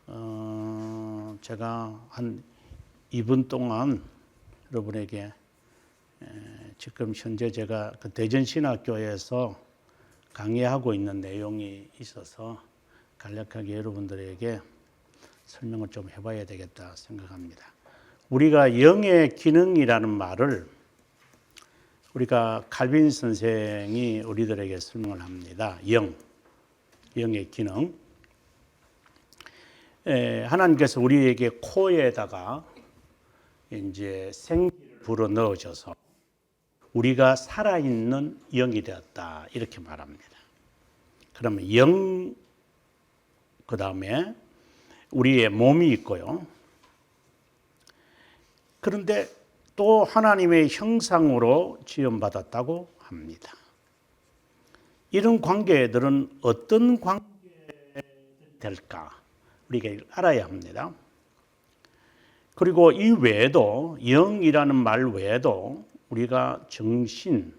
제가 한 2분 동안 여러분에게 지금 현재 제가 그 대전신학교에서 강의하고 있는 내용이 있어서 간략하게 여러분들에게 설명을 좀 해봐야 되겠다 생각합니다. 우리가 영의 기능이라는 말을 우리가 칼빈 선생이 우리들에게 설명을 합니다. 영의 기능. 하나님께서 우리에게 코에다가 이제 생기를 불어 넣으셔서 우리가 살아있는 영이 되었다 이렇게 말합니다. 그러면 그 다음에 우리의 몸이 있고요. 그런데 또 하나님의 형상으로 지음받았다고 합니다. 이런 관계들은 어떤 관계될까? 우리가 알아야 합니다. 그리고 이 외에도 영이라는 말 외에도 우리가 정신이라는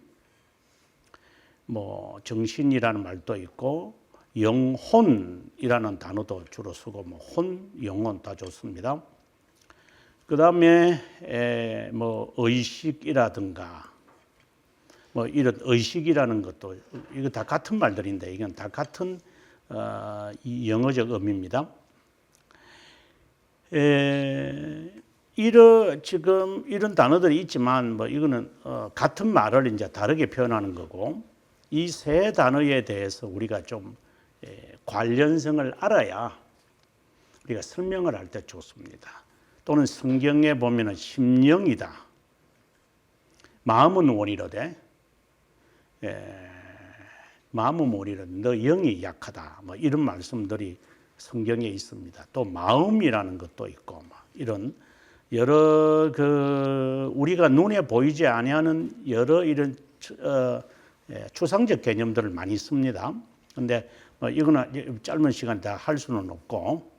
말도 있고 영혼이라는 단어도 주로 쓰고 혼, 영혼 다 좋습니다. 그 다음에 의식이라든가 이런 의식이라는 것도 이거 다 같은 말들인데 이건 다 같은 영어적 의미입니다. 지금 이런 단어들이 있지만 이거는 같은 말을 이제 다르게 표현하는 거고 이 세 단어에 대해서 우리가 좀 관련성을 알아야 우리가 설명을 할 때 좋습니다. 또는 성경에 보면은 심령이다. 마음은 원이로되 마음은 원이로되 너 영이 약하다. 이런 말씀들이 성경에 있습니다. 또 마음이라는 것도 있고 이런 여러 우리가 눈에 보이지 아니하는 여러 이런 추상적 개념들을 많이 씁니다. 그런데 이거는 짧은 시간 다 할 수는 없고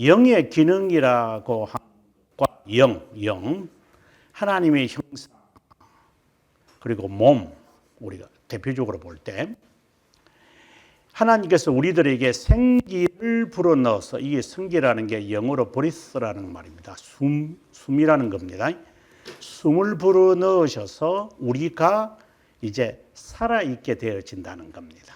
영의 기능이라고 하는 것과 영, 하나님의 형상 그리고 몸 우리가 대표적으로 볼 때 하나님께서 우리들에게 생기를 불어넣어서 이게 생기라는 게 영어로 브리스라는 말입니다. 숨이라는 겁니다. 숨을 불어넣으셔서 우리가 이제 살아있게 되어진다는 겁니다.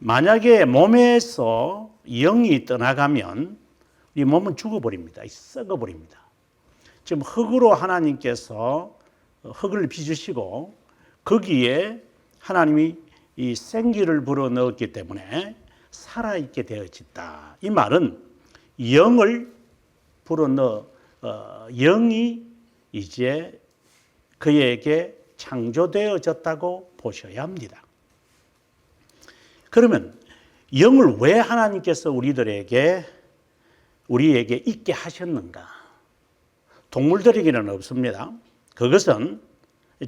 만약에 몸에서 영이 떠나가면 이 몸은 죽어버립니다. 썩어버립니다. 지금 흙으로 하나님께서 흙을 빚으시고 거기에 하나님이 이 생기를 불어넣었기 때문에 살아있게 되어졌다. 이 말은 영을 불어넣어 영이 이제 그에게 창조되어졌다고 보셔야 합니다. 그러면 영을 왜 하나님께서 우리에게 있게 하셨는가? 동물들에게는 없습니다. 그것은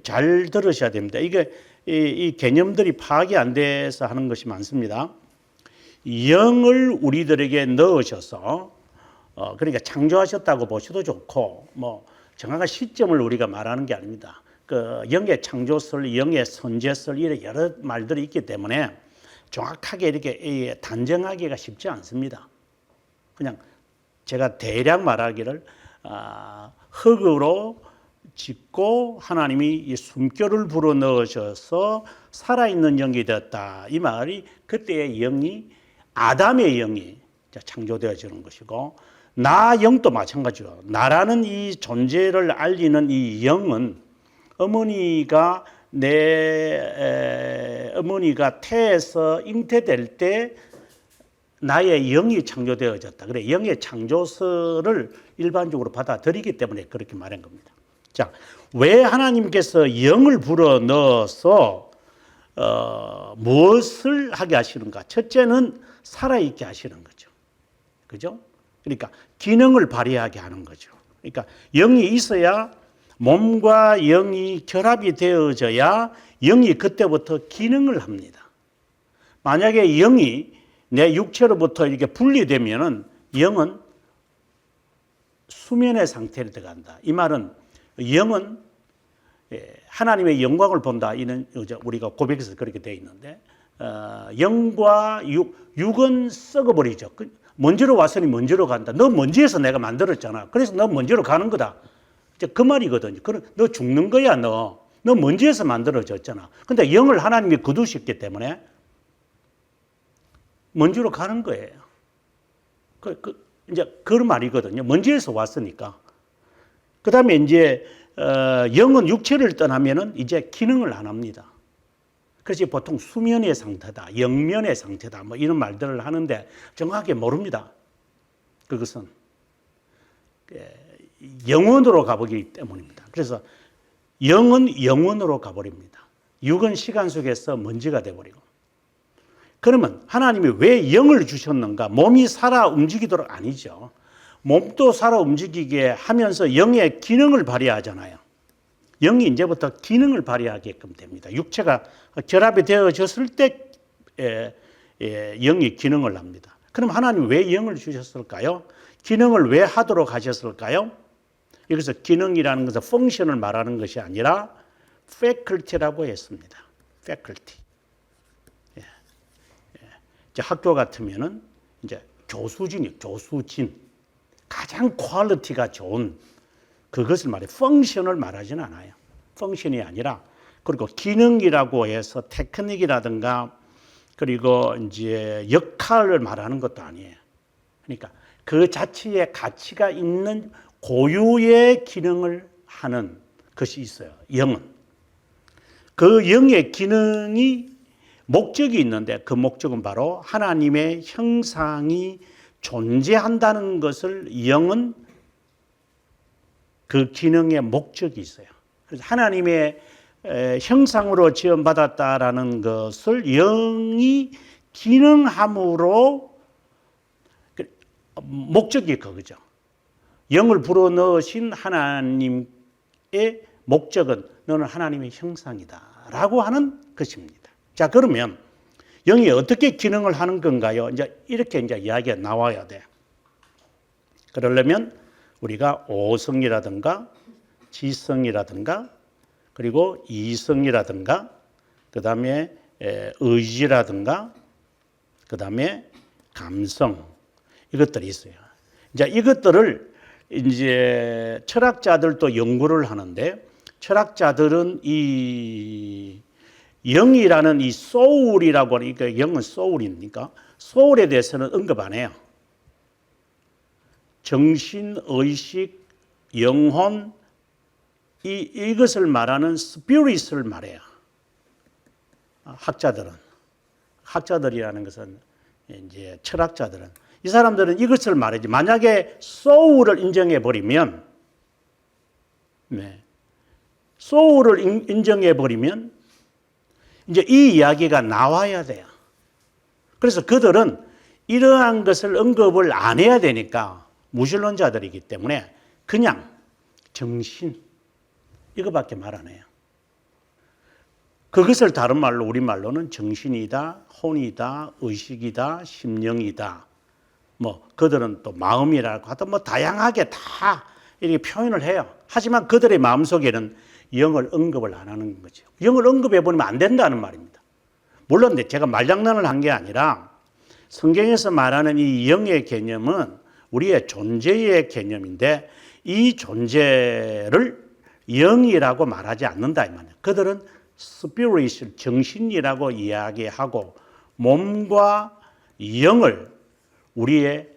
잘 들으셔야 됩니다. 이 개념들이 파악이 안 돼서 하는 것이 많습니다. 영을 우리들에게 넣으셔서 그러니까 창조하셨다고 보셔도 좋고 정확한 시점을 우리가 말하는 게 아닙니다. 그 영의 창조설, 영의 선제설 이런 여러 말들이 있기 때문에 정확하게 이렇게 단정하기가 쉽지 않습니다. 그냥 제가 대략 말하기를 흙으로 짓고 하나님이 이 숨결을 불어넣으셔서 살아있는 영이 되었다. 이 말이 그때의 영이 아담의 영이 창조되어지는 것이고 나 영도 마찬가지로 나라는 이 존재를 알리는 이 영은 어머니가 태에서 잉태될 때 나의 영이 창조되어졌다. 그래 영의 창조설을 일반적으로 받아들이기 때문에 그렇게 말한 겁니다. 자, 왜 하나님께서 영을 불어넣어서 무엇을 하게 하시는가? 첫째는 살아있게 하시는 거죠. 그죠? 그러니까 기능을 발휘하게 하는 거죠. 그러니까 영이 있어야 몸과 영이 결합이 되어져야 영이 그때부터 기능을 합니다. 만약에 영이 내 육체로부터 이렇게 분리되면은 영은 수면의 상태로 들어간다. 이 말은 영은 하나님의 영광을 본다. 이는 우리가 고백에서 그렇게 되어 있는데 영과 육은 썩어버리죠. 먼지로 왔으니 먼지로 간다. 너 먼지에서 내가 만들었잖아. 그래서 너 먼지로 가는 거다. 그 말이거든요. 너 죽는 거야, 너. 너 먼지에서 만들어졌잖아. 근데 영을 하나님이 거두셨기 때문에 먼지로 가는 거예요. 이제 그런 말이거든요. 먼지에서 왔으니까. 그 다음에 이제, 영은 육체를 떠나면은 이제 기능을 안 합니다. 그래서 보통 수면의 상태다, 영면의 상태다, 뭐 이런 말들을 하는데 정확하게 모릅니다. 그것은 영원으로 가보기 때문입니다. 그래서 영은 영원으로 가버립니다. 육은 시간 속에서 먼지가 돼버리고. 그러면 하나님이 왜 영을 주셨는가? 몸이 살아 움직이도록 아니죠. 몸도 살아 움직이게 하면서 영의 기능을 발휘하잖아요. 영이 이제부터 기능을 발휘하게끔 됩니다. 육체가 결합이 되어졌을 때 영이 기능을 합니다. 그럼 하나님 왜 영을 주셨을까요? 기능을 왜 하도록 하셨을까요? 여기서 기능이라는 것은 펑션을 말하는 것이 아니라 faculty라고 했습니다. faculty. 이제 학교 같으면은 이제 교수진. 가장 퀄리티가 좋은 그것을 말해 펑션을 말하지는 않아요. 펑션이 아니라 그리고 기능이라고 해서 테크닉이라든가 그리고 이제 역할을 말하는 것도 아니에요. 그러니까 그 자체에 가치가 있는 고유의 기능을 하는 것이 있어요. 영은. 그 영의 기능이 목적이 있는데 그 목적은 바로 하나님의 형상이 존재한다는 것을 영은 그 기능의 목적이 있어요. 그래서 하나님의 형상으로 지음받았다라는 것을 영이 기능함으로 목적이 그거죠. 영을 불어넣으신 하나님의 목적은 너는 하나님의 형상이다라고 하는 것입니다. 자, 그러면 영이 어떻게 기능을 하는 건가요? 이제 이렇게 이제 이야기가 나와야 돼. 그러려면 우리가 오성이라든가 지성이라든가 그리고 이성이라든가 그다음에 의지라든가 그다음에 감성 이것들이 있어요. 이제 이것들을 이제 철학자들도 연구를 하는데 철학자들은 이 영이라는 이 소울이라고 하니까 영은 소울이니까 소울에 대해서는 언급 안 해요. 정신, 의식, 영혼 이것을 말하는 스피릿을 말해요. 학자들이라는 것은 이제 철학자들은 이 사람들은 이것을 말하지. 만약에 소울을 인정해 버리면 소울을 인정해 버리면 이제 이 이야기가 나와야 돼요. 그래서 그들은 이러한 것을 언급을 안 해야 되니까 무신론자들이기 때문에 그냥 정신 이거밖에 말 안 해요. 그것을 다른 말로 우리말로는 정신이다, 혼이다, 의식이다, 심령이다. 뭐 그들은 또 마음이라고 하든 뭐 다양하게 다 이렇게 표현을 해요. 하지만 그들의 마음속에는 영을 언급을 안 하는 거죠. 영을 언급해 버리면 안 된다는 말입니다. 물론 제가 말장난을 한 게 아니라 성경에서 말하는 이 영의 개념은 우리의 존재의 개념인데 이 존재를 영이라고 말하지 않는다 이 말이에요. 그들은 스피릿, 정신이라고 이야기하고 몸과 영을 우리의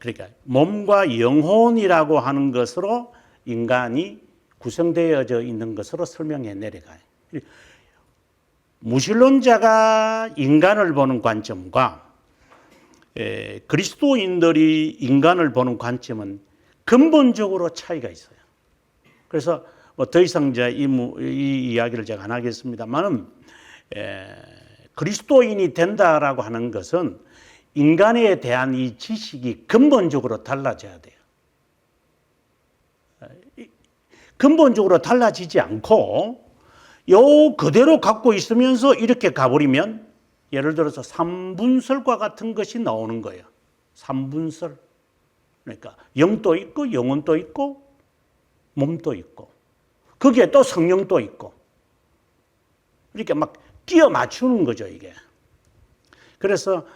그러니까 몸과 영혼이라고 하는 것으로 인간이 구성되어져 있는 것으로 설명해 내려가요. 무신론자가 인간을 보는 관점과 그리스도인들이 인간을 보는 관점은 근본적으로 차이가 있어요. 그래서 뭐 더 이상 이제 이 이야기를 제가 안 하겠습니다만은 그리스도인이 된다라고 하는 것은 인간에 대한 이 지식이 근본적으로 달라져야 돼요. 근본적으로 달라지지 않고 요 그대로 갖고 있으면서 이렇게 가버리면 예를 들어서 삼분설과 같은 것이 나오는 거예요. 삼분설. 그러니까 영도 있고 영혼도 있고 몸도 있고 거기에 또 성령도 있고 이렇게 막 끼워 맞추는 거죠, 이게. 그래서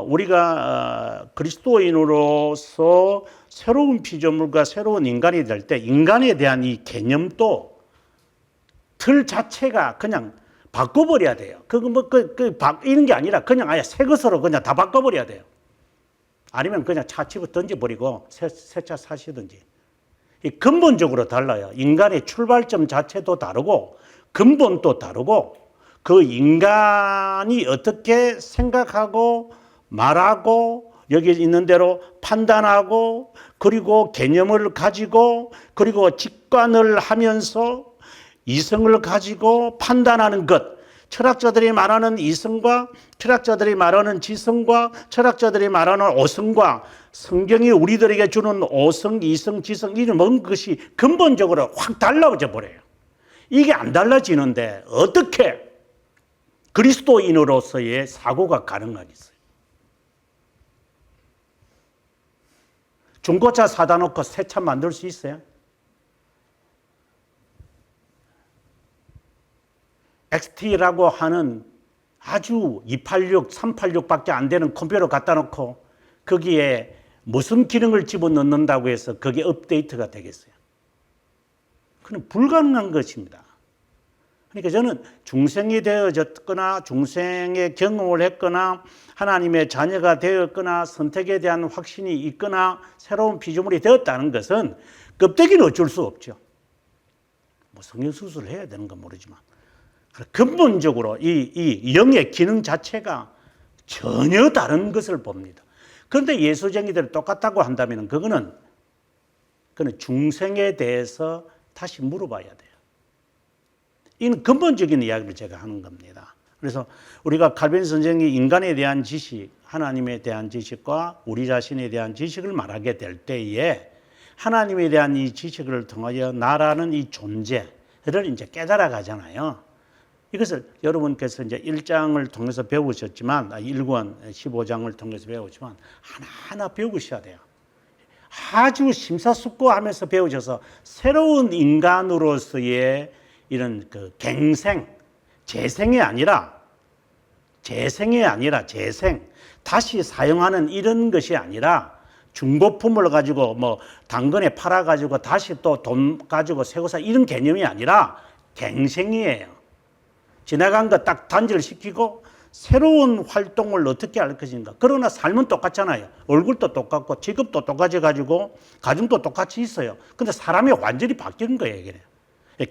우리가 그리스도인으로서 새로운 피조물과 새로운 인간이 될 때 인간에 대한 이 개념도 틀 자체가 그냥 바꿔버려야 돼요. 그거 뭐 이런 게 아니라 그냥 아예 새 것으로 그냥 다 바꿔버려야 돼요. 아니면 그냥 차 집어 던져버리고 새 차 사시든지. 근본적으로 달라요. 인간의 출발점 자체도 다르고 근본도 다르고 그 인간이 어떻게 생각하고 말하고 여기 있는 대로 판단하고 그리고 개념을 가지고 그리고 직관을 하면서 이성을 가지고 판단하는 것. 철학자들이 말하는 이성과 철학자들이 말하는 지성과 철학자들이 말하는 오성과 성경이 우리들에게 주는 오성, 이성, 지성 이런 모든 것이 근본적으로 확 달라져 버려요. 이게 안 달라지는데 어떻게 그리스도인으로서의 사고가 가능하겠어요? 중고차 사다 놓고 새 차 만들 수 있어요? XT라고 하는 아주 286, 386밖에 안 되는 컴퓨터 갖다 놓고 거기에 무슨 기능을 집어넣는다고 해서 그게 업데이트가 되겠어요? 그건 불가능한 것입니다. 그러니까 저는 중생이 되어졌거나 중생의 경험을 했거나 하나님의 자녀가 되었거나 선택에 대한 확신이 있거나 새로운 피조물이 되었다는 것은 껍데기는 어쩔 수 없죠. 뭐 성형수술을 해야 되는 건 모르지만 근본적으로 이 영의 기능 자체가 전혀 다른 것을 봅니다. 그런데 예수쟁이들이 똑같다고 한다면 그거는 중생에 대해서 다시 물어봐야 돼요. 이는 근본적인 이야기를 제가 하는 겁니다. 그래서 우리가 칼빈 선생이 인간에 대한 지식, 하나님에 대한 지식과 우리 자신에 대한 지식을 말하게 될 때에 하나님에 대한 이 지식을 통하여 나라는 이 존재를 이제 깨달아 가잖아요. 이것을 여러분께서 이제 1장을 통해서 배우셨지만, 1권 15장을 통해서 배우지만 하나하나 배우셔야 돼요. 아주 심사숙고하면서 배우셔서 새로운 인간으로서의 이런 그 갱생, 재생이 아니라 재생, 다시 사용하는 이런 것이 아니라 중고품을 가지고 뭐 당근에 팔아 가지고 다시 또 돈 가지고 새고 사 이런 개념이 아니라 갱생이에요. 지나간 거 딱 단절시키고 새로운 활동을 어떻게 할 것인가. 그러나 삶은 똑같잖아요. 얼굴도 똑같고 직업도 똑같이 가지고 가정도 똑같이 있어요. 근데 사람이 완전히 바뀌는 거예요. 이게.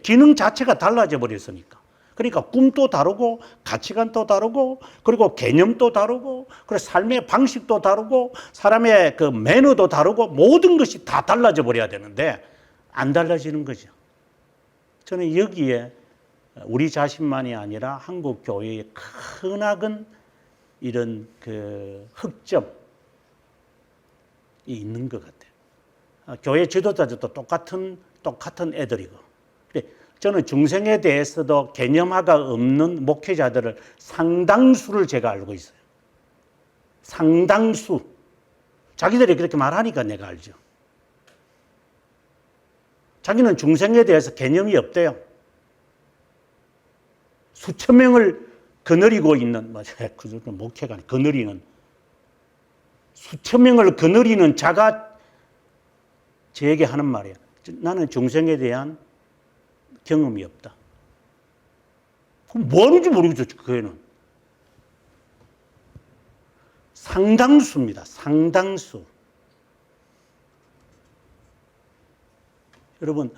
기능 자체가 달라져 버렸으니까. 그러니까 꿈도 다르고 가치관도 다르고 그리고 개념도 다르고 그리고 삶의 방식도 다르고 사람의 그 매너도 다르고 모든 것이 다 달라져 버려야 되는데 안 달라지는 거죠. 저는 여기에 우리 자신만이 아니라 한국 교회의 크나큰 이런 그 흑점이 있는 것 같아요. 교회 지도자들도 똑같은 애들이고. 저는 중생에 대해서도 개념화가 없는 목회자들을 상당수를 제가 알고 있어요. 상당수. 자기들이 그렇게 말하니까 내가 알죠. 자기는 중생에 대해서 개념이 없대요. 수천 명을 거느리고 있는, 목회가 거느리는, 수천 명을 거느리는 자가 저에게 하는 말이에요. 나는 중생에 대한 경험이 없다. 그럼 뭐 하는지 모르겠죠, 그 애는. 상당수입니다, 상당수. 여러분,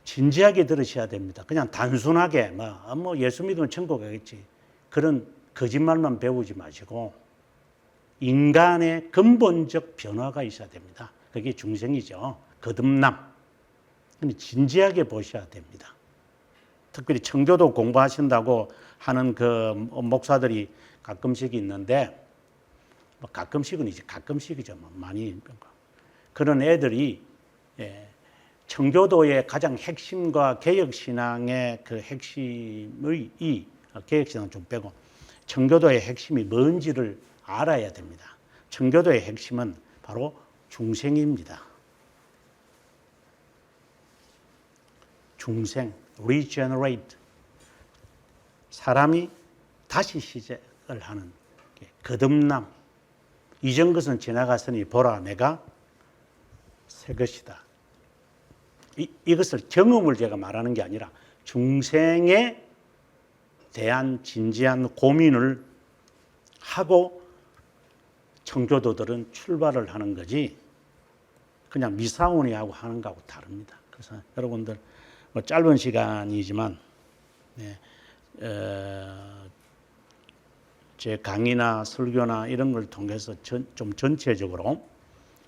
진지하게 들으셔야 됩니다. 그냥 단순하게, 뭐 예수 믿으면 천국 가겠지. 그런 거짓말만 배우지 마시고, 인간의 근본적 변화가 있어야 됩니다. 그게 중생이죠. 거듭남. 진지하게 보셔야 됩니다. 특별히 청교도 공부하신다고 하는 그 목사들이 가끔씩 있는데, 가끔씩은 이제 가끔씩이죠. 많이. 그런 애들이, 청교도의 가장 핵심과 개혁신앙의 그 핵심의 개혁신앙 좀 빼고, 청교도의 핵심이 뭔지를 알아야 됩니다. 청교도의 핵심은 바로 중생입니다. 중생, regenerate. 사람이 다시 시작을 하는 거듭남. 이전 것은 지나갔으니 보라 내가 새 것이다. 이것을 경험을 제가 말하는 게 아니라 중생에 대한 진지한 고민을 하고 청교도들은 출발을 하는 거지 그냥 미사원이하고 하는 거하고 다릅니다. 그래서 여러분들 뭐 짧은 시간이지만 제 강의나 설교나 이런 걸 통해서 좀 전체적으로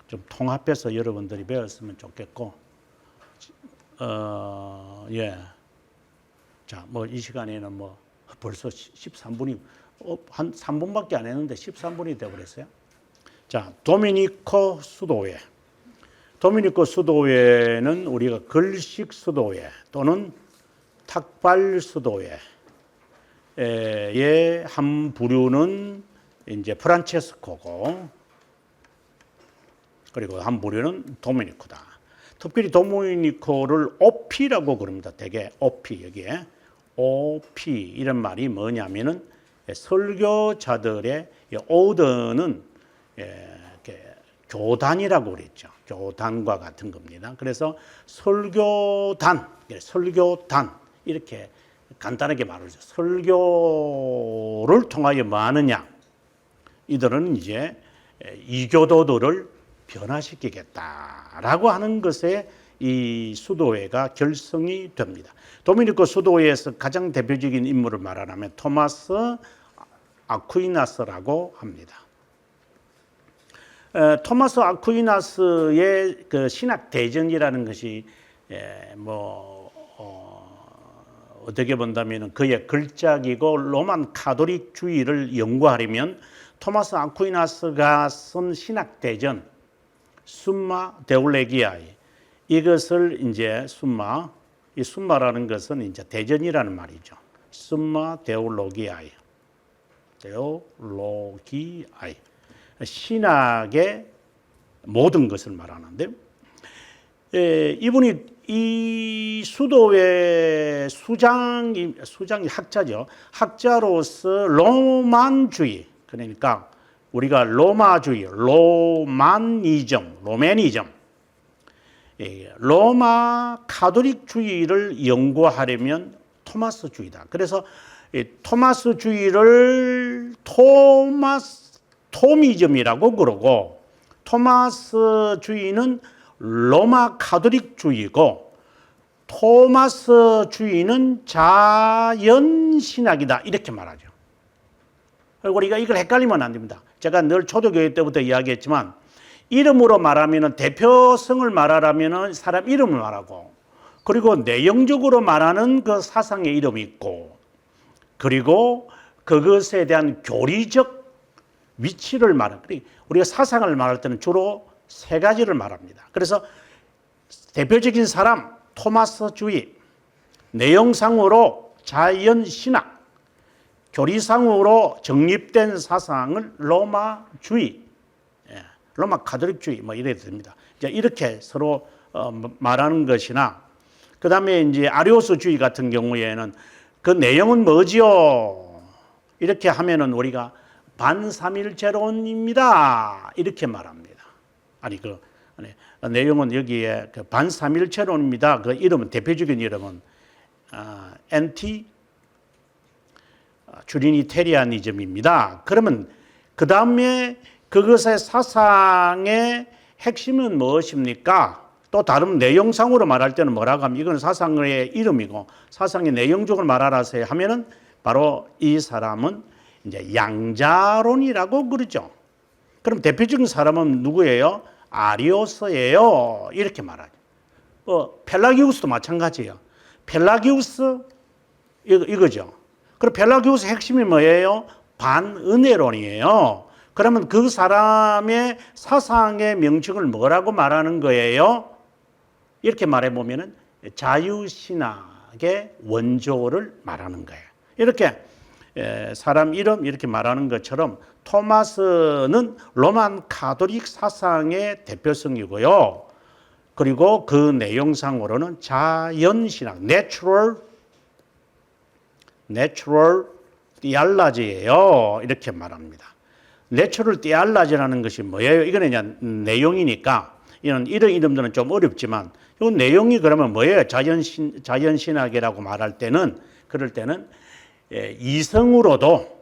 좀 통합해서 여러분들이 배웠으면 좋겠고, 자, 뭐 이 시간에는 뭐 벌써 13분이 한 3분밖에 안 했는데 13분이 되어버렸어요. 자, 도미니코 수도회. 도미니코 수도회는 우리가 글식 수도회 또는 탁발 수도회의 한 부류는 이제 프란체스코고, 그리고 한 부류는 도미니코다. 특별히 도미니코를 오피라고 그럽니다. 되게 오피, 여기에 오피 이런 말이 뭐냐면은 설교자들의 오더는 교단이라고 그랬죠. 교단과 같은 겁니다. 그래서 설교단 이렇게 간단하게 말하죠. 설교를 통하여 뭐 하느냐? 이들은 이제 이교도들을 변화시키겠다라고 하는 것에 이 수도회가 결성이 됩니다. 도미니코 수도회에서 가장 대표적인 인물을 말하자면 토마스 아퀴나스라고 합니다. 토마스 아퀴나스의 그 신학 대전이라는 것이 어떻게 본다면 그의 걸작이고 로만 카톨릭주의를 연구하려면 토마스 아퀴나스가 쓴 신학 대전 숨마 데올레기아이, 이것을 이제 이 숨마라는 것은 이제 대전이라는 말이죠. 숨마 데올로기아이, 신학의 모든 것을 말하는데, 이분이 이 수도회 수장이 학자죠. 학자로서 로만주의, 그러니까 우리가 로마주의, 로매니즘, 로마 카톨릭주의를 연구하려면 토마스주의다. 그래서 토마스주의를 토미즘이라고 그러고, 토마스주의는 로마 카톨릭주의고 토마스주의는 자연신학이다 이렇게 말하죠. 우리가 이걸 헷갈리면 안 됩니다. 제가 늘 초대교회 때부터 이야기했지만 이름으로 말하면 대표성을 말하라면 사람 이름을 말하고, 그리고 내용적으로 말하는 그 사상의 이름이 있고, 그리고 그것에 대한 교리적 위치를 말하는, 우리가 사상을 말할 때는 주로 세 가지를 말합니다. 그래서 대표적인 사람 토마스주의, 내용상으로 자연신학, 교리상으로 정립된 사상을 로마주의, 로마 카톨릭주의 뭐 이래야 됩니다. 이제 이렇게 서로 말하는 것이나, 그 다음에 이제 아리오스주의 같은 경우에는 그 내용은 뭐지요? 이렇게 하면은 우리가 반삼일체론입니다 이렇게 말합니다. 내용은 여기에 그 반삼일체론입니다. 그 이름은, 대표적인 이름은 엔티 트리니테리아니즘입니다. 그러면 그 다음에 그것의 사상의 핵심은 무엇입니까? 또 다른 내용상으로 말할 때는 뭐라고 하면 이건 사상의 이름이고, 사상의 내용적으로 말하라서 하면은 바로 이 사람은 이제 양자론이라고 그러죠. 그럼 대표적인 사람은 누구예요? 아리오스예요. 이렇게 말하죠. 펠라기우스도 마찬가지예요. 펠라기우스 이거죠. 그럼 펠라기우스 핵심이 뭐예요? 반은혜론이에요. 그러면 그 사람의 사상의 명칭을 뭐라고 말하는 거예요? 이렇게 말해보면 자유신학의 원조를 말하는 거예요. 이렇게 사람 이름 이렇게 말하는 것처럼 토마스는 로만 카톨릭 사상의 대표성이고요. 그리고 그 내용상으로는 자연신학, 내추럴 내추럴 디알라지예요. 이렇게 말합니다. 내추럴 디알라지라는 것이 뭐예요? 이거는 이제 내용이니까 이런 이름들은 좀 어렵지만 이 내용이 그러면 뭐예요? 자연신학이라고 말할 때는 그럴 때는 이성으로도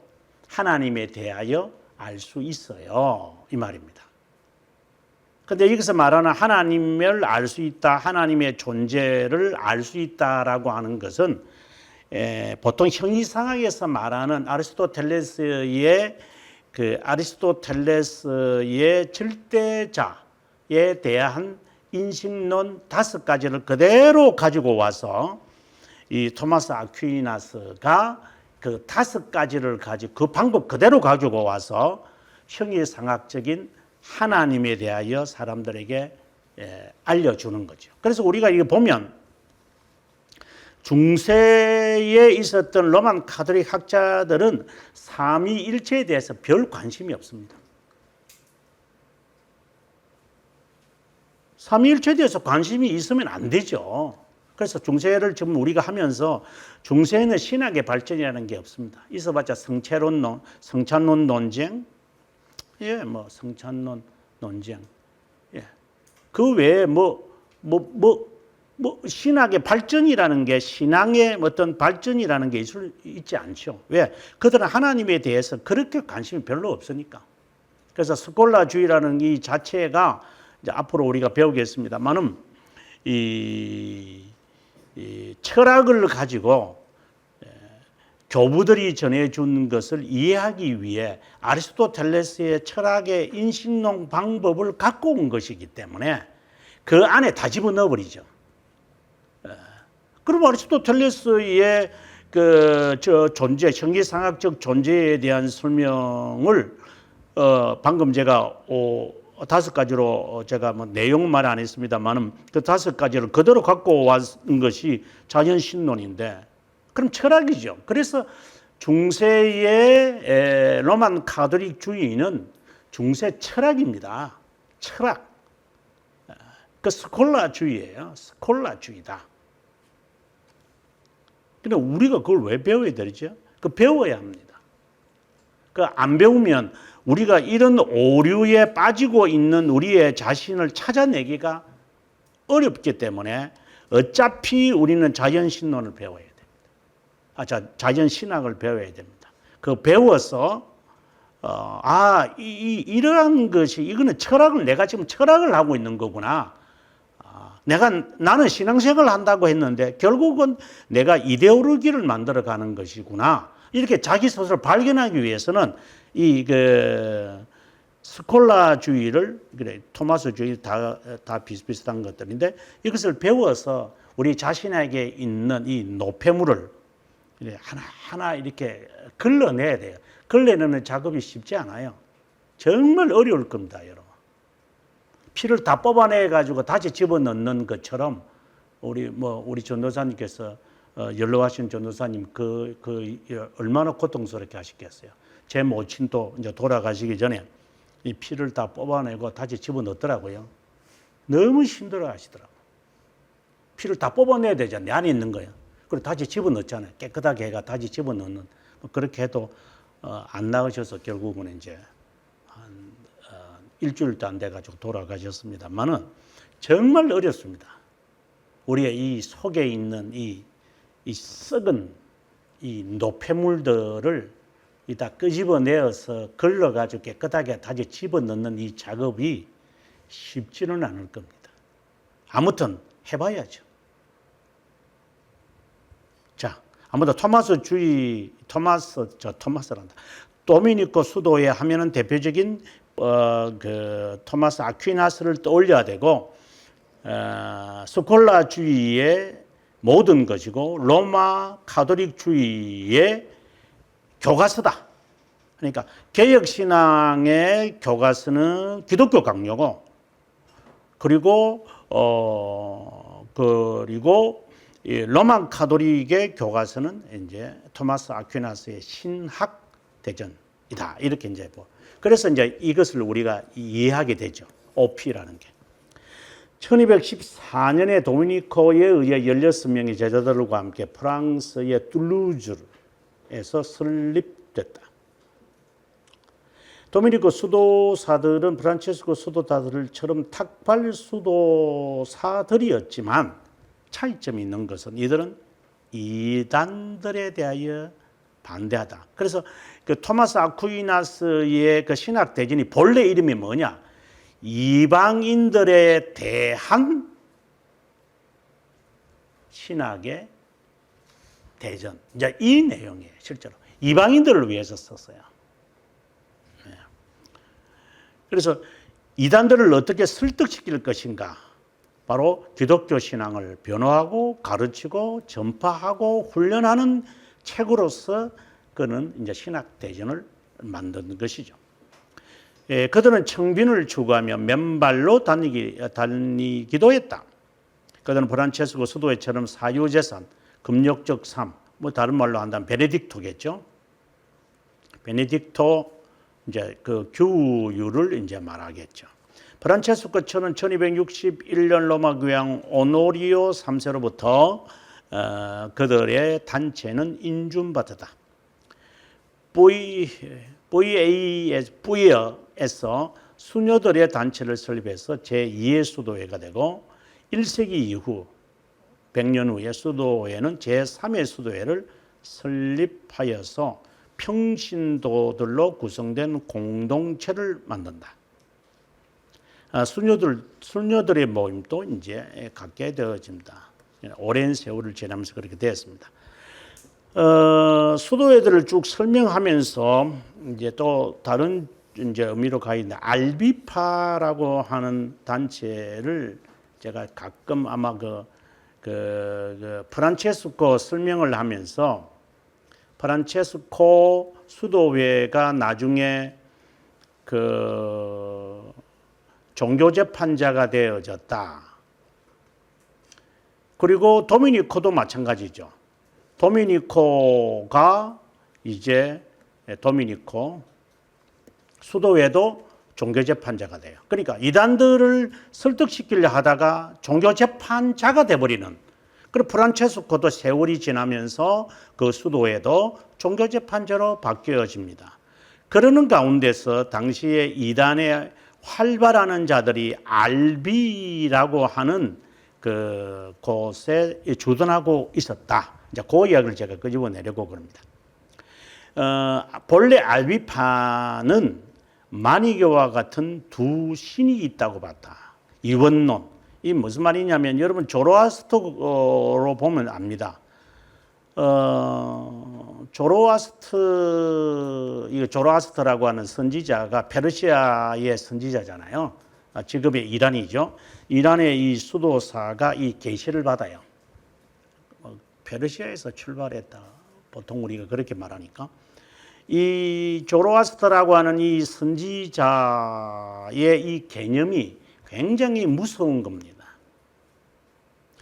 하나님에 대하여 알 수 있어요. 이 말입니다. 근데 여기서 말하는 하나님을 알 수 있다, 하나님의 존재를 알 수 있다라고 하는 것은 보통 형이상학에서 말하는 아리스토텔레스의 절대자에 대한 인식론 5가지를 그대로 가지고 와서 이 토마스 아퀴나스가 그 5가지를 가지고 그 방법 그대로 가지고 와서 형이상학적인 하나님에 대하여 사람들에게 알려주는 거죠. 그래서 우리가 이거 보면 중세에 있었던 로만 가톨릭 학자들은 삼위일체에 대해서 별 관심이 없습니다. 삼위일체에 대해서 관심이 있으면 안 되죠. 그래서 중세를 지금 우리가 하면서 중세에는 신학의 발전이라는 게 없습니다. 있어봤자 성찬론 논쟁, 성찬론 논쟁, 그 외에 신학의 발전이라는 게 신앙의 어떤 발전이라는 게 있지 않죠. 왜? 그들은 하나님에 대해서 그렇게 관심이 별로 없으니까. 그래서 스콜라주의라는 이 자체가 이제 앞으로 우리가 배우겠습니다만은 이 철학을 가지고 교부들이 전해준 것을 이해하기 위해 아리스토텔레스의 철학의 인식론 방법을 갖고 온 것이기 때문에 그 안에 다 집어넣어 버리죠. 그럼 아리스토텔레스의 존재, 형이상학적 존재에 대한 설명을 방금 제가 5가지로 제가 내용은 말 안 했습니다만은 그 5가지를 그대로 갖고 왔는 것이 자연신론인데 그럼 철학이죠. 그래서 중세의 로만 가톨릭주의는 중세 철학입니다. 철학. 그 스콜라주의예요. 스콜라주의다. 근데 우리가 그걸 왜 배워야 되죠? 그 배워야 합니다. 그 안 배우면 우리가 이런 오류에 빠지고 있는 우리의 자신을 찾아내기가 어렵기 때문에 어차피 우리는 자연신론을 배워야 됩니다. 자연신학을 배워야 됩니다. 그 배워서 이러한 것이 이거는 철학을 내가 지금 철학을 하고 있는 거구나. 나는 신앙생활을 한다고 했는데 결국은 내가 이데올로기를 만들어가는 것이구나. 이렇게 자기 스스로 발견하기 위해서는 스콜라주의를 토마스주의 다 비슷비슷한 것들인데 이것을 배워서 우리 자신에게 있는 이 노폐물을 하나하나 이렇게 걸러내야 돼요. 걸러내는 작업이 쉽지 않아요. 정말 어려울 겁니다, 여러분. 피를 다 뽑아내 가지고 다시 집어넣는 것처럼 우리 전도사님께서 연로하신 전도사님 얼마나 고통스럽게 하셨겠어요. 제 모친도 이제 돌아가시기 전에 이 피를 다 뽑아내고 다시 집어넣더라고요. 너무 힘들어 하시더라고요. 피를 다 뽑아내야 되잖아요. 내 안에 있는 거예요. 그리고 다시 집어넣잖아요. 깨끗하게 해가 다시 집어넣는. 그렇게 해도 안 나으셔서 결국은 이제 한 일주일도 안 돼가지고 돌아가셨습니다만은 정말 어렵습니다. 우리의 이 속에 있는 이 썩은 이 노폐물들을 다 끄집어내어서 걸러가지고 깨끗하게 다시 집어넣는 이 작업이 쉽지는 않을 겁니다. 아무튼 해봐야죠. 자, 아무튼 토마스란다. 도미니코 수도에 하면은 대표적인 토마스 아퀴나스를 떠올려야 되고 스콜라주의의 모든 것이고 로마 가톨릭주의의 교과서다. 그러니까 개혁신앙의 교과서는 기독교 강요고 그리고 이 로마 가톨릭의 교과서는 이제 토마스 아퀴나스의 신학 대전이다. 이렇게 이제 그래서 이제 이것을 우리가 이해하게 되죠. OP라는 게. 1214년에 도미니코에 의해 16명의 제자들과 함께 프랑스의 툴루즈 수도에서 설립됐다. 도미니코 수도사들은 프란체스코 수도사들처럼 탁발 수도사들이었지만 차이점이 있는 것은 이들은 이단들에 대하여 반대하다. 그래서 그 토마스 아퀴나스의 그 신학 대전이 본래 이름이 뭐냐? 이방인들에 대한 신학의 대전. 이제 이 내용이에요, 실제로. 이방인들을 위해서 썼어요. 그래서 이단들을 어떻게 설득시킬 것인가? 바로 기독교 신앙을 변호하고 가르치고 전파하고 훈련하는 책으로서 그는 이제 신학 대전을 만든 것이죠. 예, 그들은 청빈을 추구하며 맨발로 다니기도 했다. 그들은 프란체스코 수도회처럼 사유재산, 금욕적 삶, 뭐 다른 말로 한다면 베네딕토겠죠. 베네딕토 이제 그 규율을 이제 말하겠죠. 프란체스코처는 1261년 로마 교황 오노리오 3세로부터 그들의 단체는 인준받았다. 부이에에서 수녀들의 단체를 설립해서 제2의 수도회가 되고 1세기 이후 100년 후에 수도회는 제3의 수도회를 설립하여서 평신도들로 구성된 공동체를 만든다. 수녀들의 모임도 이제 갖게 되어집니다. 오랜 세월을 지나면서 그렇게 되었습니다. 수도회들을 쭉 설명하면서 이제 또 다른 이제 의미로 가 있는 알비파라고 하는 단체를 제가 가끔 아마 그 프란체스코 설명을 하면서 프란체스코 수도회가 나중에 그 종교재판자가 되어졌다. 그리고 도미니코도 마찬가지죠. 도미니코 수도회도 종교재판자가 돼요. 그러니까 이단들을 설득시키려 하다가 종교재판자가 돼버리는. 그리고 프란체스코도 세월이 지나면서 그 수도회도 종교재판자로 바뀌어집니다. 그러는 가운데서 당시에 이단의 활발하는 자들이 알비라고 하는 그 곳에 주둔하고 있었다. 이제 그 이야기를 제가 끄집어내려고 그럽니다. 본래 알비파는 마니교와 같은 두 신이 있다고 봤다. 이원론. 이 무슨 말이냐면 여러분 조로아스터로 보면 압니다. 조로아스터라고 하는 선지자가 페르시아의 선지자잖아요. 지금의 이란이죠. 이란의 이 수도사가 이 계시를 받아요. 페르시아에서 출발했다. 보통 우리가 그렇게 말하니까. 이 조로아스터라고 하는 이 선지자의 이 개념이 굉장히 무서운 겁니다.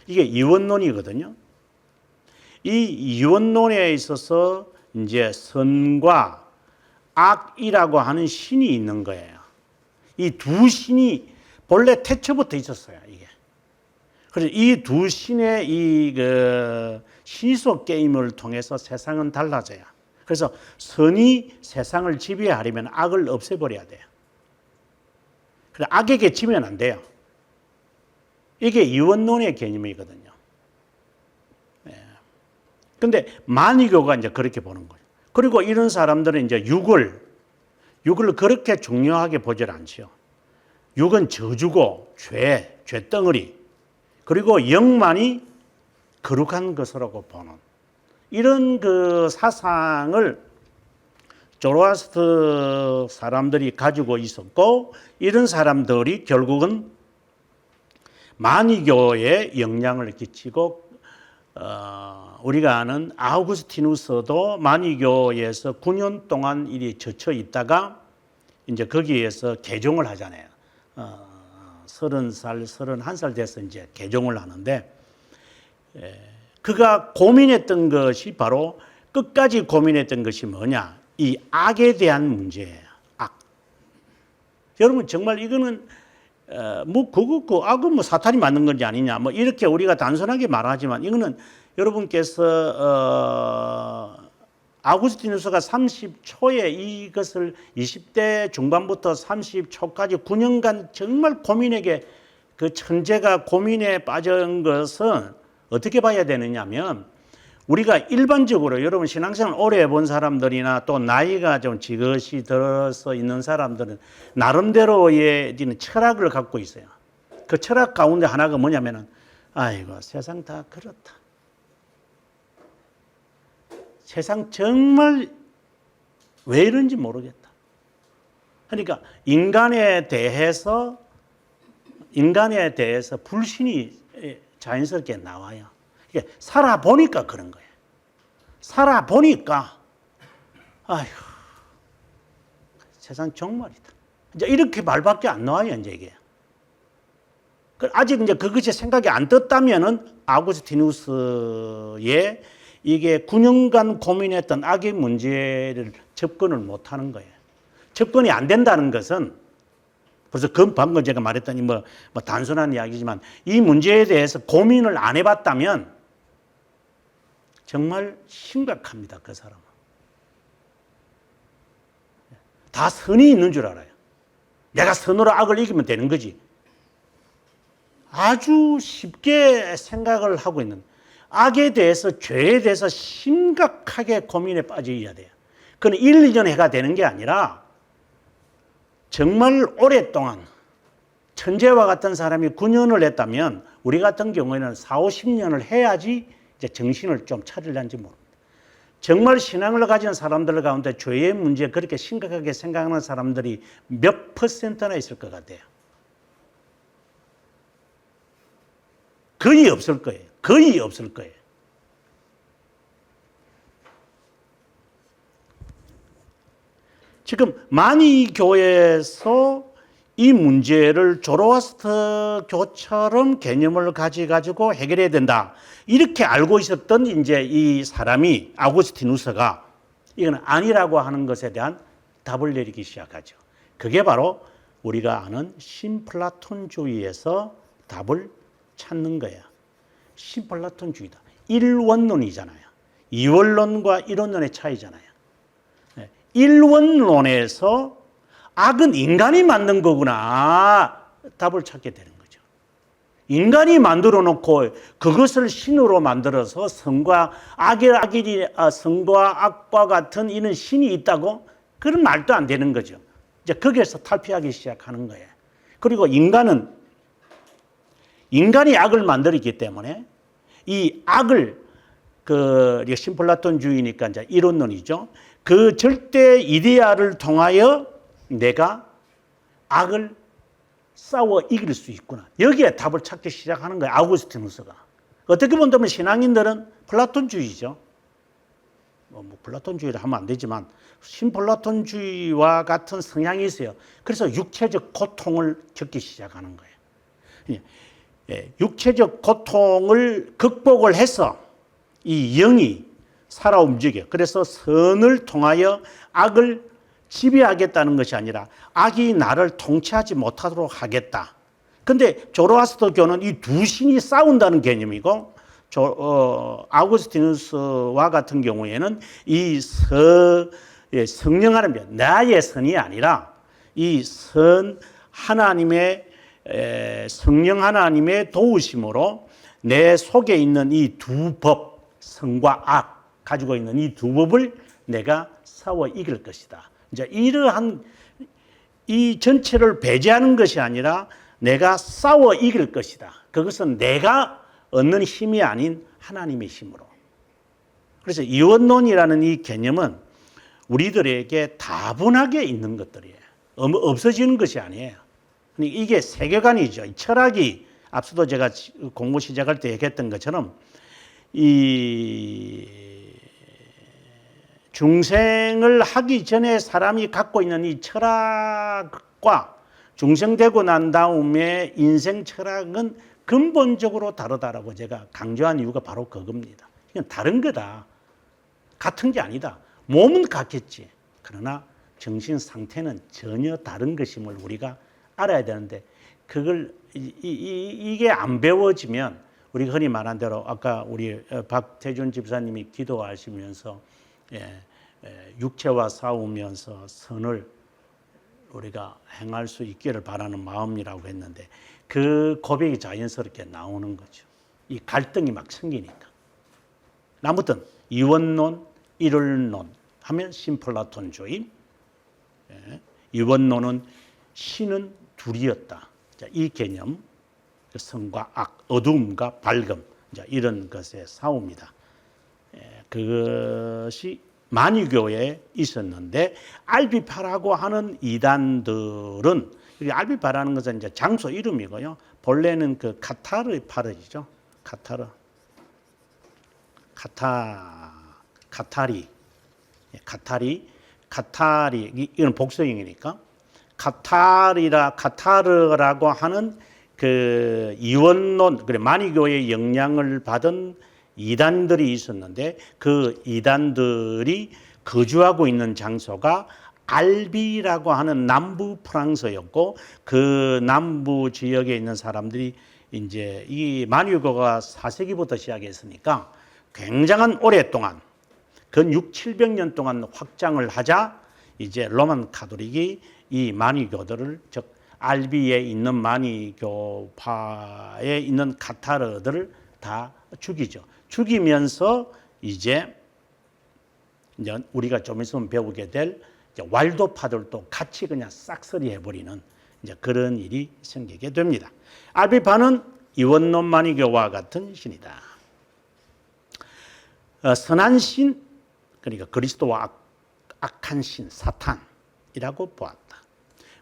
이게 이원론이거든요. 이 이원론에 있어서 이제 선과 악이라고 하는 신이 있는 거예요. 이 두 신이 본래 태초부터 있었어요, 이게. 그래서 이 두 신의 이 시소 게임을 통해서 세상은 달라져요. 그래서 선이 세상을 지배하려면 악을 없애버려야 돼요. 그래서 악에게 지면 안 돼요. 이게 이원론의 개념이거든요. 근데 마니교가 이제 그렇게 보는 거예요. 그리고 이런 사람들은 이제 육을 그렇게 중요하게 보질 않죠. 육은 저주고 죄덩어리, 그리고 영만이 거룩한 것이라고 보는 이런 그 사상을 조로아스터 사람들이 가지고 있었고, 이런 사람들이 결국은 마니교에 영향을 끼치고, 우리가 아는 아우구스티누스도 마니교에서 9년 동안 이리 젖혀 있다가 이제 거기에서 개종을 하잖아요. 30살, 31살 돼서 이제 개종을 하는데, 그가 고민했던 것이 바로 끝까지 고민했던 것이 뭐냐? 이 악에 대한 문제예요. 악. 여러분 정말 이거는 악은 뭐 사탄이 만든 건지 아니냐? 뭐 이렇게 우리가 단순하게 말하지만 이거는 여러분께서 아구스티누스가 30초에 이것을 20대 중반부터 30초까지 9년간 정말 고민에게 그 천재가 고민에 빠진 것은 어떻게 봐야 되느냐면 우리가 일반적으로 여러분 신앙생활 오래 해본 사람들이나 또 나이가 좀 지긋이 들어서 있는 사람들은 나름대로의 철학을 갖고 있어요. 그 철학 가운데 하나가 뭐냐면은 아이고 세상 다 그렇다. 세상 정말 왜 이런지 모르겠다. 그러니까 인간에 대해서 불신이 자연스럽게 나와요. 이게 살아보니까 그런 거예요. 살아보니까 아휴 세상 정말이다. 이제 이렇게 말밖에 안 나와요. 이제 이게. 아직 이제 그것이 생각이 안 떴다면은 아구스티누스의 이게 9년간 고민했던 악의 문제를 접근을 못 하는 거예요. 접근이 안 된다는 것은 벌써 방금 제가 말했더니 뭐 단순한 이야기지만 이 문제에 대해서 고민을 안 해봤다면 정말 심각합니다. 그 사람은. 다 선이 있는 줄 알아요. 내가 선으로 악을 이기면 되는 거지. 아주 쉽게 생각을 하고 있는 악에 대해서 죄에 대해서 심각하게 고민에 빠져야 돼요. 그건 1, 2년 해가 되는 게 아니라 정말 오랫동안 천재와 같은 사람이 9년을 했다면 우리 같은 경우에는 4, 50년을 해야지 이제 정신을 좀 차리려는지 모릅니다. 정말 신앙을 가진 사람들 가운데 죄의 문제 그렇게 심각하게 생각하는 사람들이 몇 %나 있을 것 같아요. 거의 없을 거예요. 거의 없을 거예요. 지금 많이 교회에서 이 문제를 조로아스터 교처럼 개념을 가지고 해결해야 된다. 이렇게 알고 있었던 이제 이 사람이 아구스티누스가 이건 아니라고 하는 것에 대한 답을 내리기 시작하죠. 그게 바로 우리가 아는 신플라톤주의에서 답을 찾는 거야. 신플라톤주의다. 일원론이잖아요. 이원론과 일원론의 차이잖아요. 일원론에서 악은 인간이 만든 거구나. 답을 찾게 되는 거죠. 인간이 만들어 놓고 그것을 신으로 만들어서 선과 악과 같은 이런 신이 있다고? 그런 말도 안 되는 거죠. 이제 거기에서 탈피하기 시작하는 거예요. 그리고 인간이 악을 만들었기 때문에 이 악을 신플라톤주의니까 이제 이론론이죠. 그 절대 이데아를 통하여 내가 악을 싸워 이길 수 있구나. 여기에 답을 찾기 시작하는 거예요. 아구스티누스가. 어떻게 본다면 신앙인들은 플라톤주의죠. 뭐 플라톤주의를 하면 안 되지만 신플라톤주의와 같은 성향이 있어요. 그래서 육체적 고통을 겪기 시작하는 거예요. 육체적 고통을 극복을 해서 이 영이 살아 움직여. 그래서 선을 통하여 악을 지배하겠다는 것이 아니라 악이 나를 통치하지 못하도록 하겠다. 근데 조로아스터교는 이 두 신이 싸운다는 개념이고 아구스티누스와 같은 경우에는 이 성령 하나님, 나의 선이 아니라 이 선 하나님의 성령 하나님의 도우심으로 내 속에 있는 이 두 법, 선과 악 가지고 있는 이 두 법을 내가 싸워 이길 것이다. 이제 이러한 이 전체를 배제하는 것이 아니라 내가 싸워 이길 것이다. 그것은 내가 얻는 힘이 아닌 하나님의 힘으로. 그래서 이원론이라는 이 개념은 우리들에게 다분하게 있는 것들이에요. 없어지는 것이 아니에요. 이게 세계관이죠. 철학이 앞서도 제가 공부 시작할 때 얘기했던 것처럼 이 중생을 하기 전에 사람이 갖고 있는 이 철학과 중생되고 난 다음에 인생 철학은 근본적으로 다르다라고 제가 강조한 이유가 바로 그겁니다. 이건 다른 거다. 같은 게 아니다. 몸은 같겠지. 그러나 정신 상태는 전혀 다른 것임을 우리가 알아야 되는데 그걸 이게 안 배워지면 우리가 흔히 말한 대로 아까 우리 박태준 집사님이 기도하시면서 육체와 싸우면서 선을 우리가 행할 수 있기를 바라는 마음이라고 했는데 그 고백이 자연스럽게 나오는 거죠. 이 갈등이 막 생기니까. 아무튼 이원론, 일월론 하면 신플라톤주의. 이원론은 신은 둘이었다. 이 개념, 선과 악, 어두움과 밝음, 이런 것의 싸움이다. 그것이 만유교에 있었는데 알비파라고 하는 이단들은 알비파라는 것은 이제 장소 이름이고요. 본래는 그 카타르의 파르죠. 카타리 이건 복수형이니까 카타르라고 하는 그 이원론 그래 만유교의 영향을 받은 이단들이 있었는데 그 이단들이 거주하고 있는 장소가 알비라고 하는 남부 프랑스였고 그 남부 지역에 있는 사람들이 이제 이 만유교가 4세기부터 시작했으니까 굉장한 오랫동안 근 6, 700년 동안 확장을 하자 이제 로만 가톨릭이 이 만유교들을 즉 알비에 있는 만유교파에 있는 카타르들을 다 죽이죠. 죽이면서 이제 우리가 좀 있으면 배우게 될 왈도파들도 같이 그냥 싹쓸이 해버리는 이제 그런 일이 생기게 됩니다. 알비파는 이원론 만유교와 같은 신이다. 선한 신, 그러니까 그리스도와 악한 신, 사탄이라고 보았다.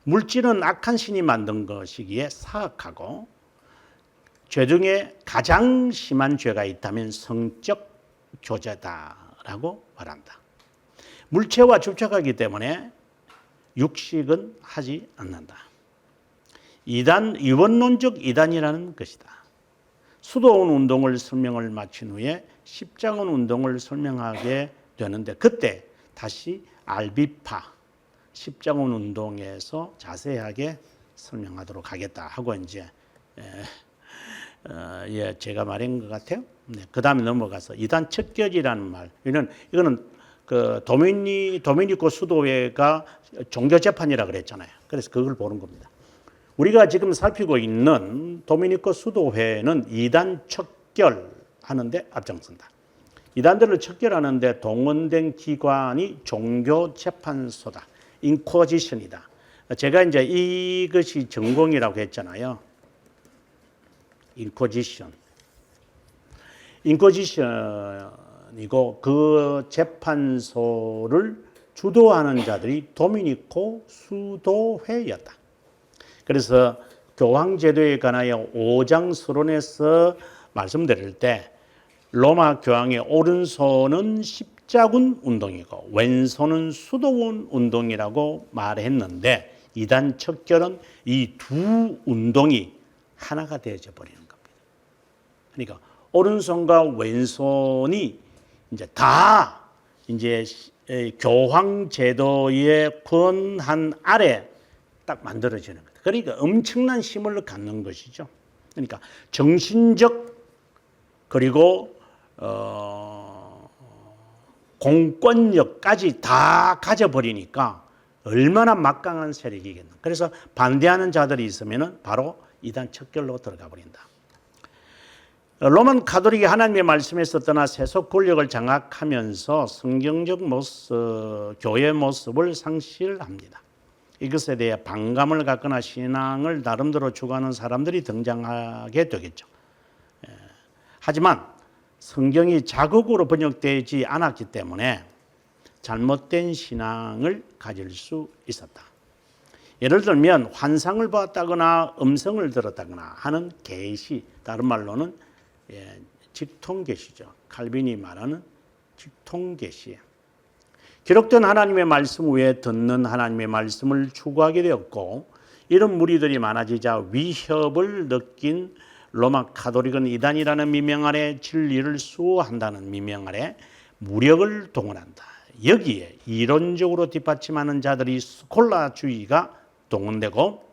물질은 악한 신이 만든 것이기에 사악하고 죄 중에 가장 심한 죄가 있다면 성적 교제다라고 말한다. 물체와 접촉하기 때문에 육식은 하지 않는다. 이원론적 이단이라는 것이다. 수도원 운동을 설명을 마친 후에 십자군 운동을 설명하게 되는데 그때 다시 알비파 십자군 운동에서 자세하게 설명하도록 하겠다 하고 이제 제가 말한 것 같아요. 그 다음에 넘어가서 이단 척결이라는 말. 이거는 그 도미니코 수도회가 종교 재판이라 그랬잖아요. 그래서 그걸 보는 겁니다. 우리가 지금 살피고 있는 도미니코 수도회는 이단 척결하는데 앞장선다. 이단들을 척결하는데 동원된 기관이 종교 재판소다. 인쿼지션이다. 제가 이제 이것이 전공이라고 했잖아요. 인쿼지션이고 그 재판소를 주도하는 자들이 도미니코 수도회였다. 그래서 교황제도에 관하여 5장 서론에서 말씀드릴 때 로마 교황의 오른손은 십자군 운동이고 왼손은 수도원 운동이라고 말했는데 이단 척결은 이 두 운동이 하나가 되어져 버리는 겁니다. 그러니까 오른손과 왼손이 이제 다 이제 교황 제도의 권한 아래 딱 만들어지는 거다. 그러니까 엄청난 힘을 갖는 것이죠. 그러니까 정신적 그리고 공권력까지 다 가져버리니까 얼마나 막강한 세력이겠나. 그래서 반대하는 자들이 있으면 바로 이단 척결로 들어가 버린다. 로만 가톨릭이 하나님의 말씀에서 떠나 세속 권력을 장악하면서 성경적 모습, 교회의 모습을 상실합니다. 이것에 대해 반감을 갖거나 신앙을 나름대로 추구하는 사람들이 등장하게 되겠죠. 하지만 성경이 자국으로 번역되지 않았기 때문에 잘못된 신앙을 가질 수 있었다. 예를 들면 환상을 보았다거나 음성을 들었다거나 하는 계시, 다른 말로는 직통계시죠. 칼빈이 말하는 직통계시. 기록된 하나님의 말씀 외에 듣는 하나님의 말씀을 추구하게 되었고 이런 무리들이 많아지자 위협을 느낀 로마 가톨릭은 이단이라는 미명 아래 진리를 수호한다는 미명 아래 무력을 동원한다. 여기에 이론적으로 뒷받침하는 자들이 스콜라주의가 동원되고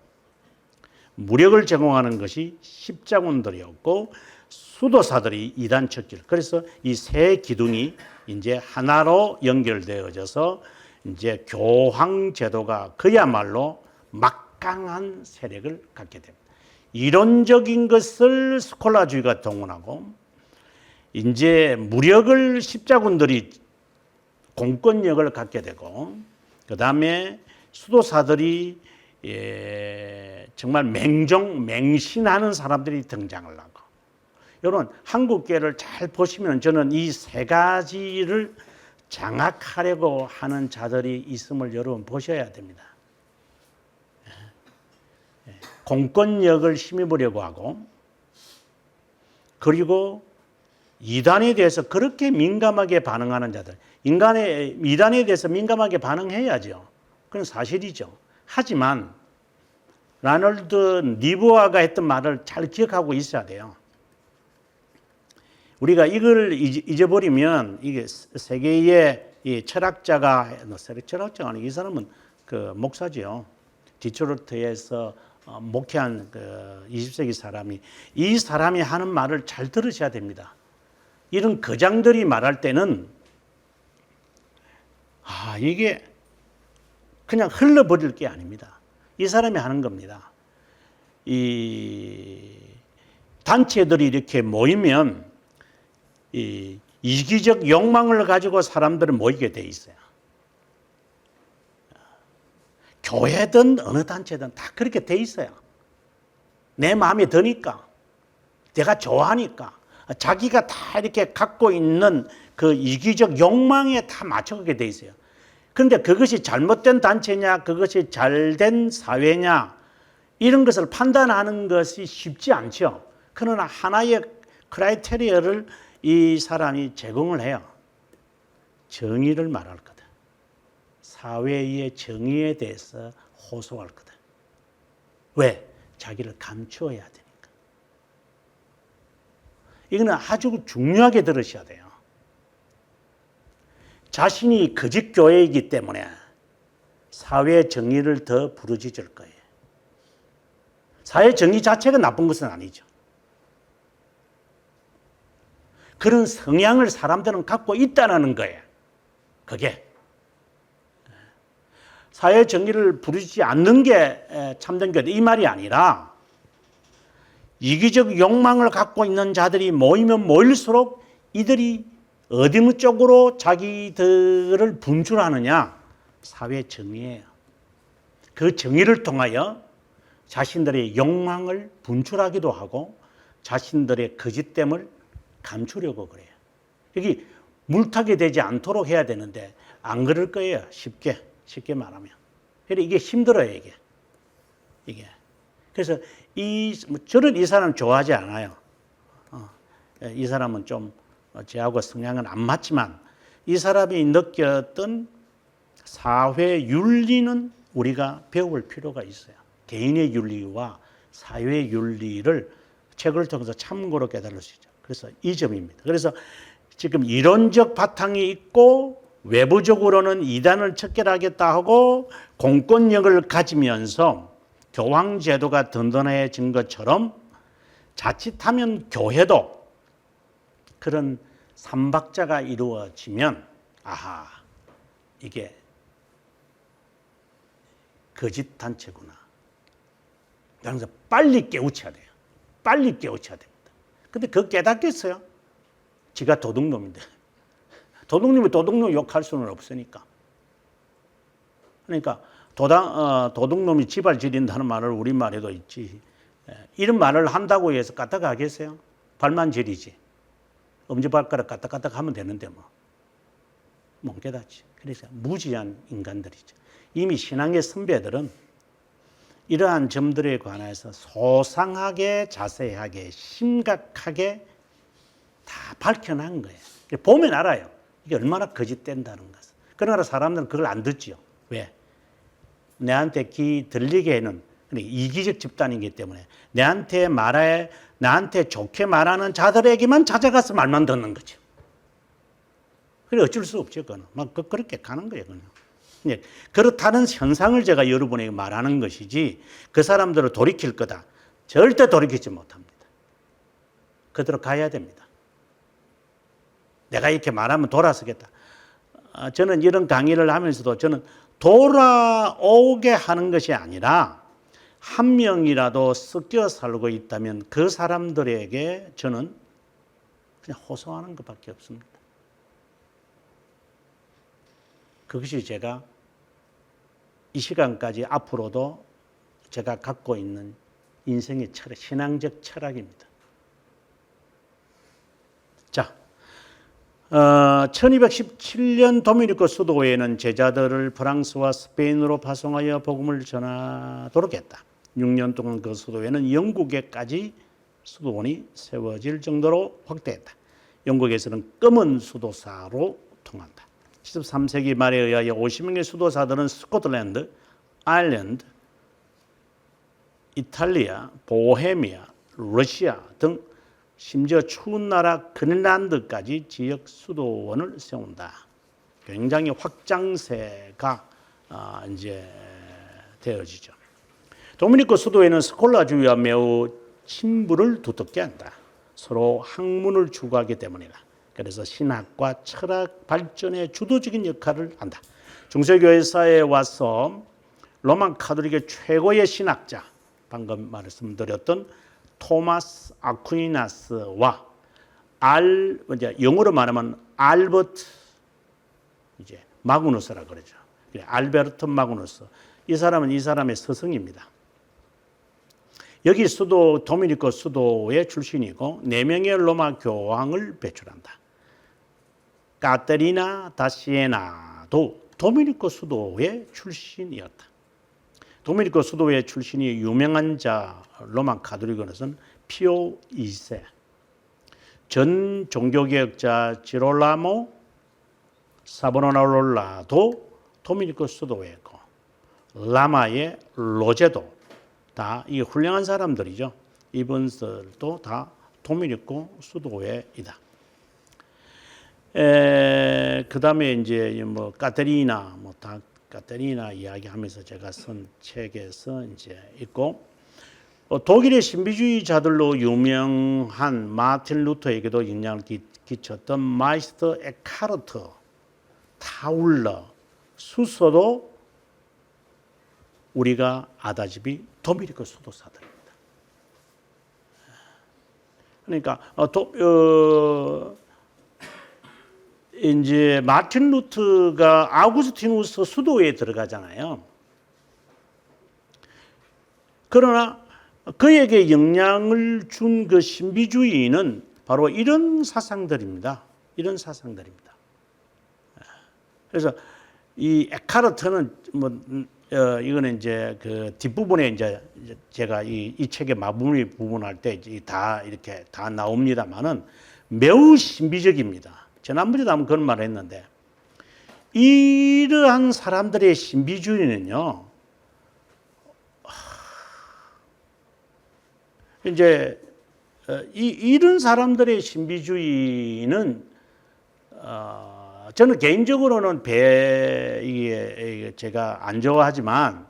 무력을 제공하는 것이 십자군들이었고 수도사들이 이단 척결. 그래서 이 세 기둥이 이제 하나로 연결되어져서 이제 교황 제도가 그야말로 막강한 세력을 갖게 됩니다. 이론적인 것을 스콜라주의가 동원하고 이제 무력을 십자군들이 공권력을 갖게 되고 그 다음에 수도사들이 정말 맹신하는 사람들이 등장을 하고 여러분 한국계를 잘 보시면 저는 이 세 가지를 장악하려고 하는 자들이 있음을 여러분 보셔야 됩니다. 공권력을 힘입으려고 하고 그리고 이단에 대해서 그렇게 민감하게 반응하는 자들 이단에 대해서 민감하게 반응해야죠. 그건 사실이죠. 하지만 라널드 니부아가 했던 말을 잘 기억하고 있어야 돼요. 우리가 이걸 잊어버리면 이게 세계의 이 철학자가 아니 이 사람은 그 목사지요. 디트로이트에서 목회한 그 20세기 사람이 이 사람이 하는 말을 잘 들으셔야 됩니다. 이런 거장들이 말할 때는 이게 그냥 흘러버릴 게 아닙니다. 이 사람이 하는 겁니다. 이 단체들이 이렇게 모이면 이 이기적 욕망을 가지고 사람들은 모이게 돼 있어요. 교회든 어느 단체든 다 그렇게 돼 있어요. 내 마음에 드니까, 내가 좋아하니까, 자기가 다 이렇게 갖고 있는 그 이기적 욕망에 다 맞춰가게 돼 있어요. 그런데 그것이 잘못된 단체냐, 그것이 잘된 사회냐, 이런 것을 판단하는 것이 쉽지 않죠. 그러나 하나의 크라이테리어를 이 사람이 제공을 해요. 정의를 말할 거다. 사회의 정의에 대해서 호소할 거다. 왜? 자기를 감추어야 되니까. 이거는 아주 중요하게 들으셔야 돼요. 자신이 거짓 교회이기 때문에 사회 정의를 더 부르짖을 거예요. 사회 정의 자체가 나쁜 것은 아니죠. 그런 성향을 사람들은 갖고 있다는 거예요. 그게. 사회 정의를 부르짖지 않는 게 참된 교회. 이 말이 아니라 이기적 욕망을 갖고 있는 자들이 모이면 모일수록 이들이 어느 쪽으로 자기들을 분출하느냐? 사회 정의예요. 그 정의를 통하여 자신들의 욕망을 분출하기도 하고 자신들의 거짓됨을 감추려고 그래요. 여기 물타기 되지 않도록 해야 되는데 안 그럴 거예요. 쉽게 말하면. 그래서 이게 힘들어요, 이게. 그래서 저는 이 사람 좋아하지 않아요. 이 사람은 좀 저하고 성향은 안 맞지만 이 사람이 느꼈던 사회 윤리는 우리가 배울 필요가 있어요. 개인의 윤리와 사회의 윤리를 책을 통해서 참고로 깨달을 수 있죠. 그래서 이 점입니다. 그래서 지금 이론적 바탕이 있고 외부적으로는 이단을 척결하겠다 하고 공권력을 가지면서 교황 제도가 든든해진 것처럼 자칫하면 교회도 그런 삼박자가 이루어지면 이게 거짓 단체구나. 그래서 빨리 깨우쳐야 돼요. 빨리 깨우쳐야 됩니다. 근데 그거 깨닫겠어요? 지가 도둑놈인데. 도둑놈이 도둑놈 욕할 수는 없으니까. 그러니까 도둑놈이 지발 지린다는 말을 우리말에도 있지. 이런 말을 한다고 해서 까딱하겠어요? 발만 지리지. 엄지발가락 까딱까딱 하면 되는데 못 깨닫지. 그래서 무지한 인간들이죠. 이미 신앙의 선배들은 이러한 점들에 관해서 소상하게 자세하게 심각하게 다 밝혀낸 거예요. 보면 알아요. 이게 얼마나 거짓된다는 것을. 그러나 사람들은 그걸 안 듣죠. 왜? 내한테 귀 들리게 해는 이기적 집단이기 때문에 나한테 좋게 말하는 자들에게만 찾아가서 말만 듣는 거죠. 그래 어쩔 수 없죠. 그거는 그렇게 가는 거예요. 그냥. 그렇다는 현상을 제가 여러분에게 말하는 것이지 그 사람들을 돌이킬 거다. 절대 돌이키지 못합니다. 그대로 가야 됩니다. 내가 이렇게 말하면 돌아서겠다. 저는 이런 강의를 하면서도 저는 돌아오게 하는 것이 아니라 한 명이라도 섞여 살고 있다면 그 사람들에게 저는 그냥 호소하는 것밖에 없습니다. 그것이 제가 이 시간까지 앞으로도 제가 갖고 있는 인생의 철학, 신앙적 철학입니다. 자, 1217년 도미니코 수도회는 제자들을 프랑스와 스페인으로 파송하여 복음을 전하도록 했다. 6년 동안 그 수도회는 영국에까지 수도원이 세워질 정도로 확대했다. 영국에서는 검은 수도사로 통한다. 13세기 말에 의하여 50명의 수도사들은 스코틀랜드, 아일랜드, 이탈리아, 보헤미아, 러시아 등 심지어 추운 나라 그린란드까지 지역 수도원을 세운다. 굉장히 확장세가 이제 되어지죠. 도미니코 수도회는 스콜라주의와 매우 친분을 두텁게 한다. 서로 학문을 추구하기 때문이다. 그래서 신학과 철학 발전에 주도적인 역할을 한다. 중세교회사에 와서 로마 카톨릭의 최고의 신학자, 방금 말씀드렸던 토마스 아퀴나스와 이제 영어로 말하면 알버트 이제 마그누스라 그러죠. 알베르트 마그누스. 이 사람은 이 사람의 스승입니다. 여기 수도 도미니코 수도의 출신이고 4명의 로마 교황을 배출한다. 카테리나 다 시에나도 도미니코 수도의 출신이었다. 도미니코 수도의 출신이 유명한 자 로마 카톨릭으로서는 피오 2세, 전 종교개혁자 지롤라모 사보나롤라도 도미니코 수도회고 라마의 로제도 다 이 훌륭한 사람들이죠. 이분들도 다 도미니코 수도회이다. 그 다음에 이제 뭐 카테리나 다 카테리나 이야기하면서 제가 쓴 책에서 이제 있고 독일의 신비주의자들로 유명한 마틴 루터에게도 영향을 끼쳤던 마이스터 에카르트, 타울러, 수서도 우리가 아다지비 도미니코 수도사들입니다. 그러니까 이제 마틴 루터가 아우구스티누스 수도에 들어가잖아요. 그러나 그에게 영향을 준 그 신비주의는 바로 이런 사상들입니다. 이런 사상들입니다. 그래서 이 에카르트는 이거는 이제 그 뒷부분에 이제 제가 이 책의 마무리 부분 할 때 다 이렇게 다 나옵니다만은 매우 신비적입니다. 지난번에도 한번 그런 말을 했는데 이러한 사람들의 신비주의는요, 이제 이런 사람들의 신비주의는 저는 개인적으로는 이게 제가 안 좋아하지만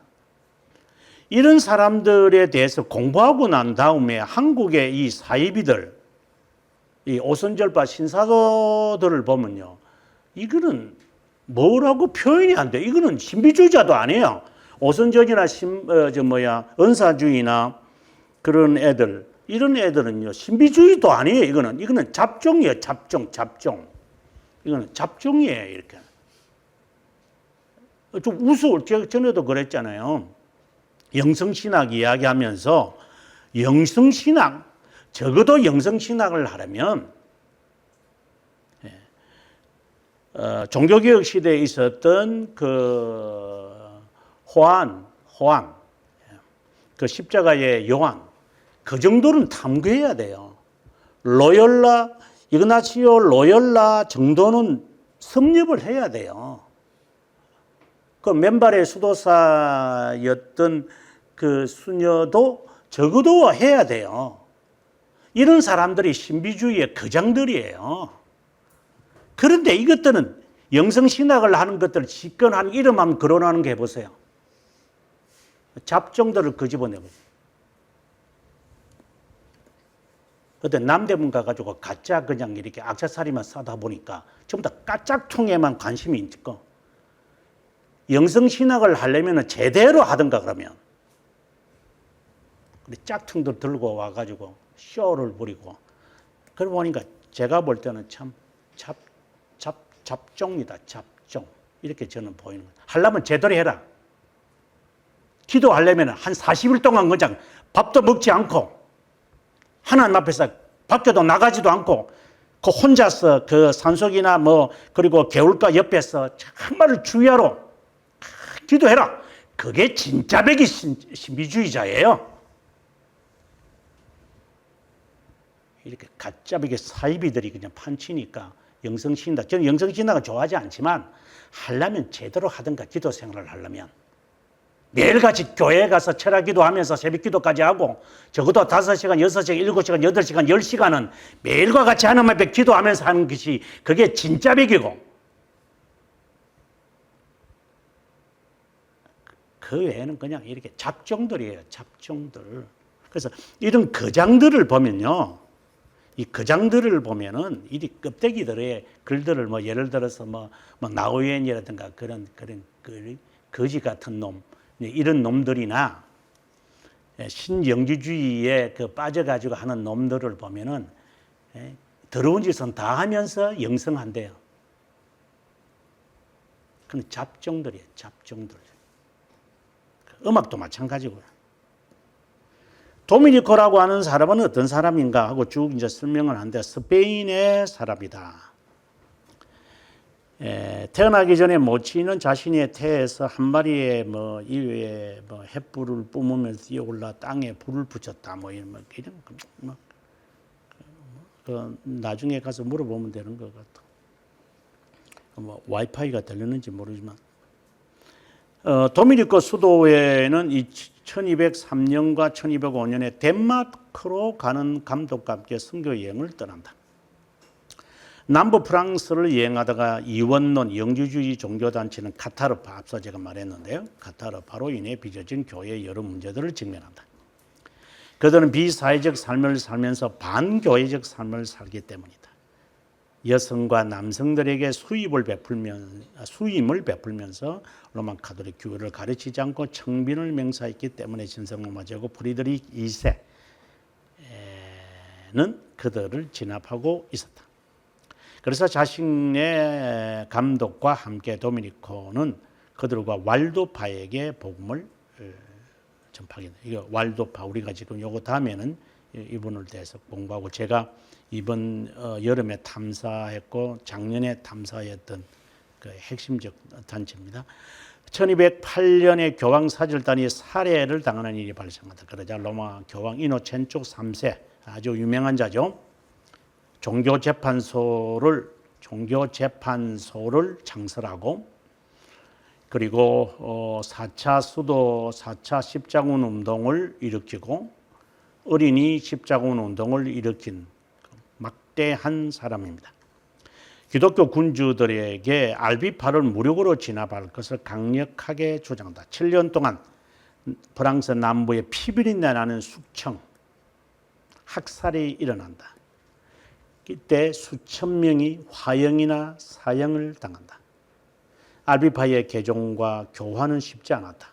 이런 사람들에 대해서 공부하고 난 다음에 한국의 이 사이비들, 이 오선절파 신사도들을 보면요, 이거는 뭐라고 표현이 안 돼. 이거는 신비주의자도 아니에요. 오선절이나 은사주의나 그런 애들, 이런 애들은요, 신비주의도 아니에요. 이거는 잡종이에요. 잡종. 이거는 잡종이에요. 이렇게. 좀 우스울, 제가 전에도 그랬잖아요. 영성신학 이야기하면서 영성신학, 적어도 영성신학을 하려면 종교개혁 시대에 있었던 그 호안, 그 십자가의 요한, 그 정도는 탐구해야 돼요. 로열라, 이그나치오 로열라 정도는 섭렵을 해야 돼요. 그 맨발의 수도사였던 그 수녀도 적어도 해야 돼요. 이런 사람들이 신비주의의 거장들이에요. 그런데 이것들은 영성신학을 하는 것들을 집권한 이름만 거론하는 게 해보세요. 잡종들을 끄집어내고. 어떤 남대문 가가지고 가짜 그냥 이렇게 액세서리만 싸다 보니까 전부 다 까짝퉁에만 관심이 있고, 영성신학을 하려면 제대로 하든가 그러면 짝퉁들 들고 와가지고 쇼를 부리고, 그러고 보니까 제가 볼 때는 참 잡종이다. 잡종. 이렇게 저는 보이는 거예요. 하려면 제대로 해라. 기도하려면 한 40일 동안 그냥 밥도 먹지 않고 하나님 앞에서 밖에도 나가지도 않고 그 혼자서 그 산속이나 뭐 그리고 개울가 옆에서 정말을 주야로 기도해라. 그게 진짜 백이 신비주의자예요. 이렇게 가짜백의 사이비들이 그냥 판치니까 영성신학, 저는 영성신학을 좋아하지 않지만 하려면 제대로 하든가, 기도 생활을 하려면 매일같이 교회에 가서 철학 기도하면서 새벽 기도까지 하고 적어도 5시간, 6시간, 7시간, 8시간, 10시간은 매일과 같이 하나님 앞에 기도하면서 하는 것이 그게 진짜 백이고, 그 외에는 그냥 이렇게 잡종들이에요. 잡종들. 그래서 이런 거장들을 보면요, 이 거장들을 보면은 이 껍데기들의 글들을 뭐 예를 들어서 뭐 나우엔이라든가 그런 거지 같은 놈, 이런 놈들이나 신영지주의에 그 빠져가지고 하는 놈들을 보면은 더러운 짓은 다 하면서 영성한대요. 그건 잡종들이에요. 잡종들. 음악도 마찬가지고요. 도미니코라고 하는 사람은 어떤 사람인가 하고 쭉 이제 설명을 하는데, 스페인의 사람이다. 태어나기 전에 모친은 자신의 태에서 한 마리의 뭐 이외에 뭐 횃불을 뿜으면서 뛰어올라 땅에 불을 붙였다. 뭐 이런 그 나중에 가서 물어보면 되는 것 같아. 뭐 와이파이가 들렸는지 모르지만, 도미니코 수도에는 이 1203년과 1205년에 덴마크로 가는 감독과 함께 선교 여행을 떠난다. 남부 프랑스를 여행하다가 이원론 영주주의 종교단체는 카타르파, 앞서 제가 말했는데요, 카타르파로 인해 빚어진 교회의 여러 문제들을 직면한다. 그들은 비사회적 삶을 살면서 반교회적 삶을 살기 때문이다. 여성과 남성들에게 수임을 베풀면서 로마 가톨릭 교회를 가르치지 않고 청빈을 맹사했기 때문에 진성로마제국 프리드리히 2세는 그들을 진압하고 있었다. 그래서 자신의 감독과 함께 도미니코는 그들과 왈도파에게 복음을 전파하게 돼. 이거 왈도파, 우리가 지금 요거 다음에는 이분을 대해서 공부하고, 제가 이번 여름에 탐사했고 작년에 탐사했던 그 핵심적 단체입니다. 1208년에 교황 사절단이 살해를 당하는 일이 발생한다. 그러자 로마 교황 이노첸조 3세, 아주 유명한 자죠. 종교재판소를 창설하고, 그리고 4차 수도 4차 십자군 운동을 일으키고 어린이 십자군 운동을 일으킨 막대한 사람입니다. 기독교 군주들에게 알비파를 무력으로 진압할 것을 강력하게 주장한다. 7년 동안 프랑스 남부에 피비린내 나는 숙청, 학살이 일어난다. 이때 수천 명이 화형이나 사형을 당한다. 알비파의 개종과 교화는 쉽지 않았다.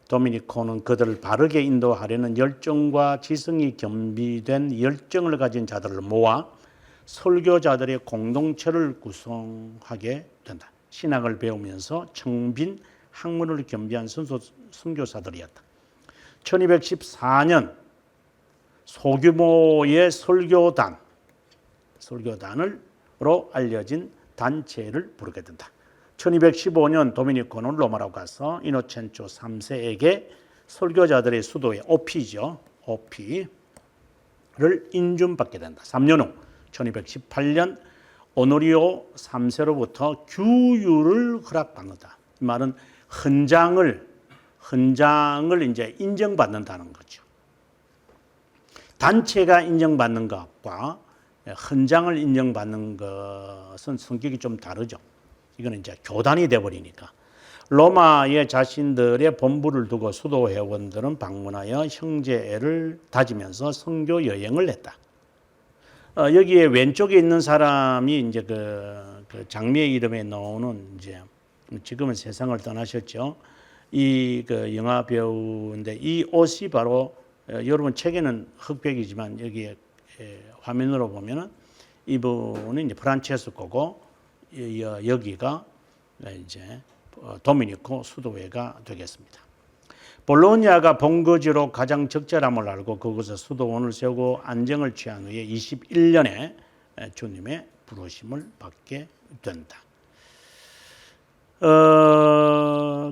도미니코는 그들을 바르게 인도하려는 열정과 지성이 겸비된 열정을 가진 자들을 모아 설교자들의 공동체를 구성하게 된다. 신학을 배우면서 청빈 학문을 겸비한 선교사들이었다. 1214년 소규모의 설교단으로 알려진 단체를 부르게 된다. 1215년 도미니코는 로마로 가서 이노첸조 3세에게 설교자들의 수도의 오피를 인준받게 된다. 3년 후 1218년 오노리오 3세로부터 규율을 허락받는다. 이 말은 헌장을 이제 인정받는다는 거죠. 단체가 인정받는 것과 헌장을 인정받는 것은 성격이 좀 다르죠. 이거는 이제 교단이 되어버리니까. 로마에 자신들의 본부를 두고 수도 회원들은 방문하여 형제를 다지면서 선교 여행을 했다. 여기에 왼쪽에 있는 사람이 이제 그 장미의 이름에 나오는 이제 지금은 세상을 떠나셨죠. 이 그 영화 배우인데 이 옷이 바로 여러분 책에는 흑백이지만 여기에 화면으로 보면은 이분은 이제 프란체스코고 여기가 이제 도미니코 수도회가 되겠습니다. 볼로냐가 본거지로 가장 적절함을 알고 그곳에 수도원을 세우고 안정을 취한 후에 21년에 주님의 부르심을 받게 된다.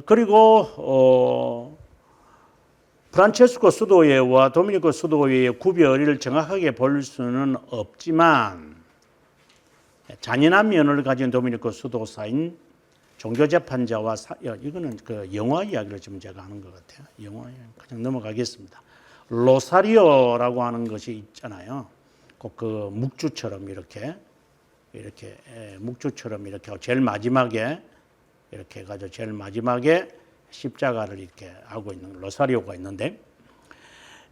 그리고 프란체스코 수도회와 도미니코 수도회의 구별을 정확하게 볼 수는 없지만 잔인한 면을 가진 도미니코 수도사인 종교재판자와 이거는 그 영화 이야기를 지금 제가 하는 것 같아요. 영화 이야기 그냥 넘어가겠습니다. 로사리오라고 하는 것이 있잖아요. 꼭 그 묵주처럼 이렇게 묵주처럼 이렇게 제일 마지막에 이렇게 해가지고 제일 마지막에 십자가를 이렇게 하고 있는 로사리오가 있는데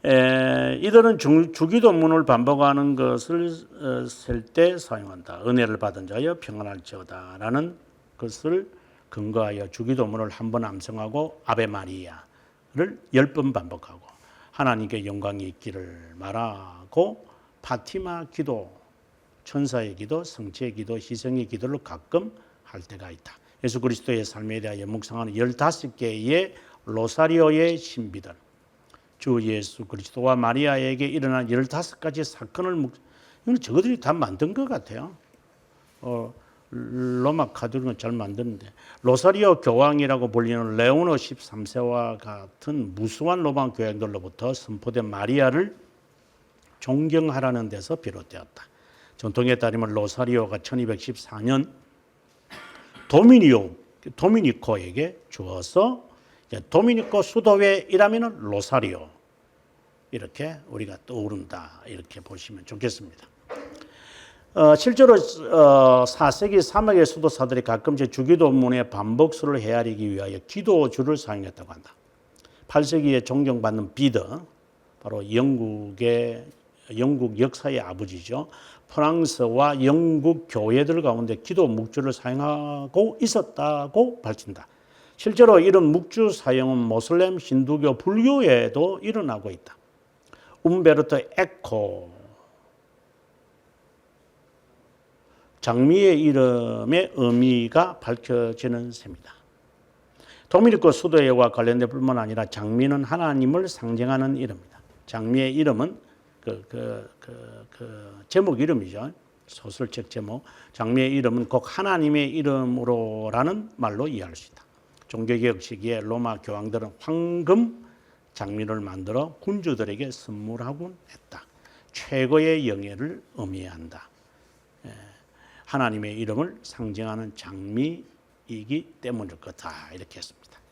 이들은 주기도문을 반복하는 것을 쓸 때 사용한다. 은혜를 받은 자여 평안할지어다라는 것을 근거하여 주기도문을 한 번 암송하고 아베 마리아를 10번 반복하고 하나님께 영광이 있기를 말하고 파티마 기도, 천사의 기도, 성취의 기도, 희생의 기도를 가끔 할 때가 있다. 예수 그리스도의 삶에 대하여 묵상하는 15개의 로사리오의 신비들, 주 예수 그리스도와 마리아에게 일어난 15가지 사건을 이건 저것들이 다 만든 것 같아요. 로마 카톨릭은 잘 만드는데 로사리오 교황이라고 불리는 레오노 13세와 같은 무수한 로마 교황들로부터 선포된 마리아를 존경하라는 데서 비롯되었다. 전통에 따르면 로사리오가 1214년 도미니코에게 주어서 도미니코 수도회이라면 로사리오 이렇게 우리가 떠오른다 이렇게 보시면 좋겠습니다. 실제로 4세기 사막의 수도사들이 가끔씩 주기도문의 반복수를 헤아리기 위하여 기도주를 사용했다고 한다. 8세기에 존경받는 비더, 바로 영국 역사의 아버지죠. 프랑스와 영국 교회들 가운데 기도 묵주를 사용하고 있었다고 밝힌다. 실제로 이런 묵주 사용은 모슬렘, 힌두교, 불교에도 일어나고 있다. 움베르토 에코 장미의 이름의 의미가 밝혀지는 셈이다. 도미니코 수도회와 관련된 뿐만 아니라 장미는 하나님을 상징하는 이름입니다. 장미의 이름은 제목 이름이죠. 소설책 제목. 장미의 이름은 꼭 하나님의 이름으로라는 말로 이해할 수 있다. 종교개혁 시기에 로마 교황들은 황금 장미를 만들어 군주들에게 선물하곤 했다. 최고의 영예를 의미한다. 하나님의 이름을 상징하는 장미이기 때문일 거다. 이렇게 했습니다.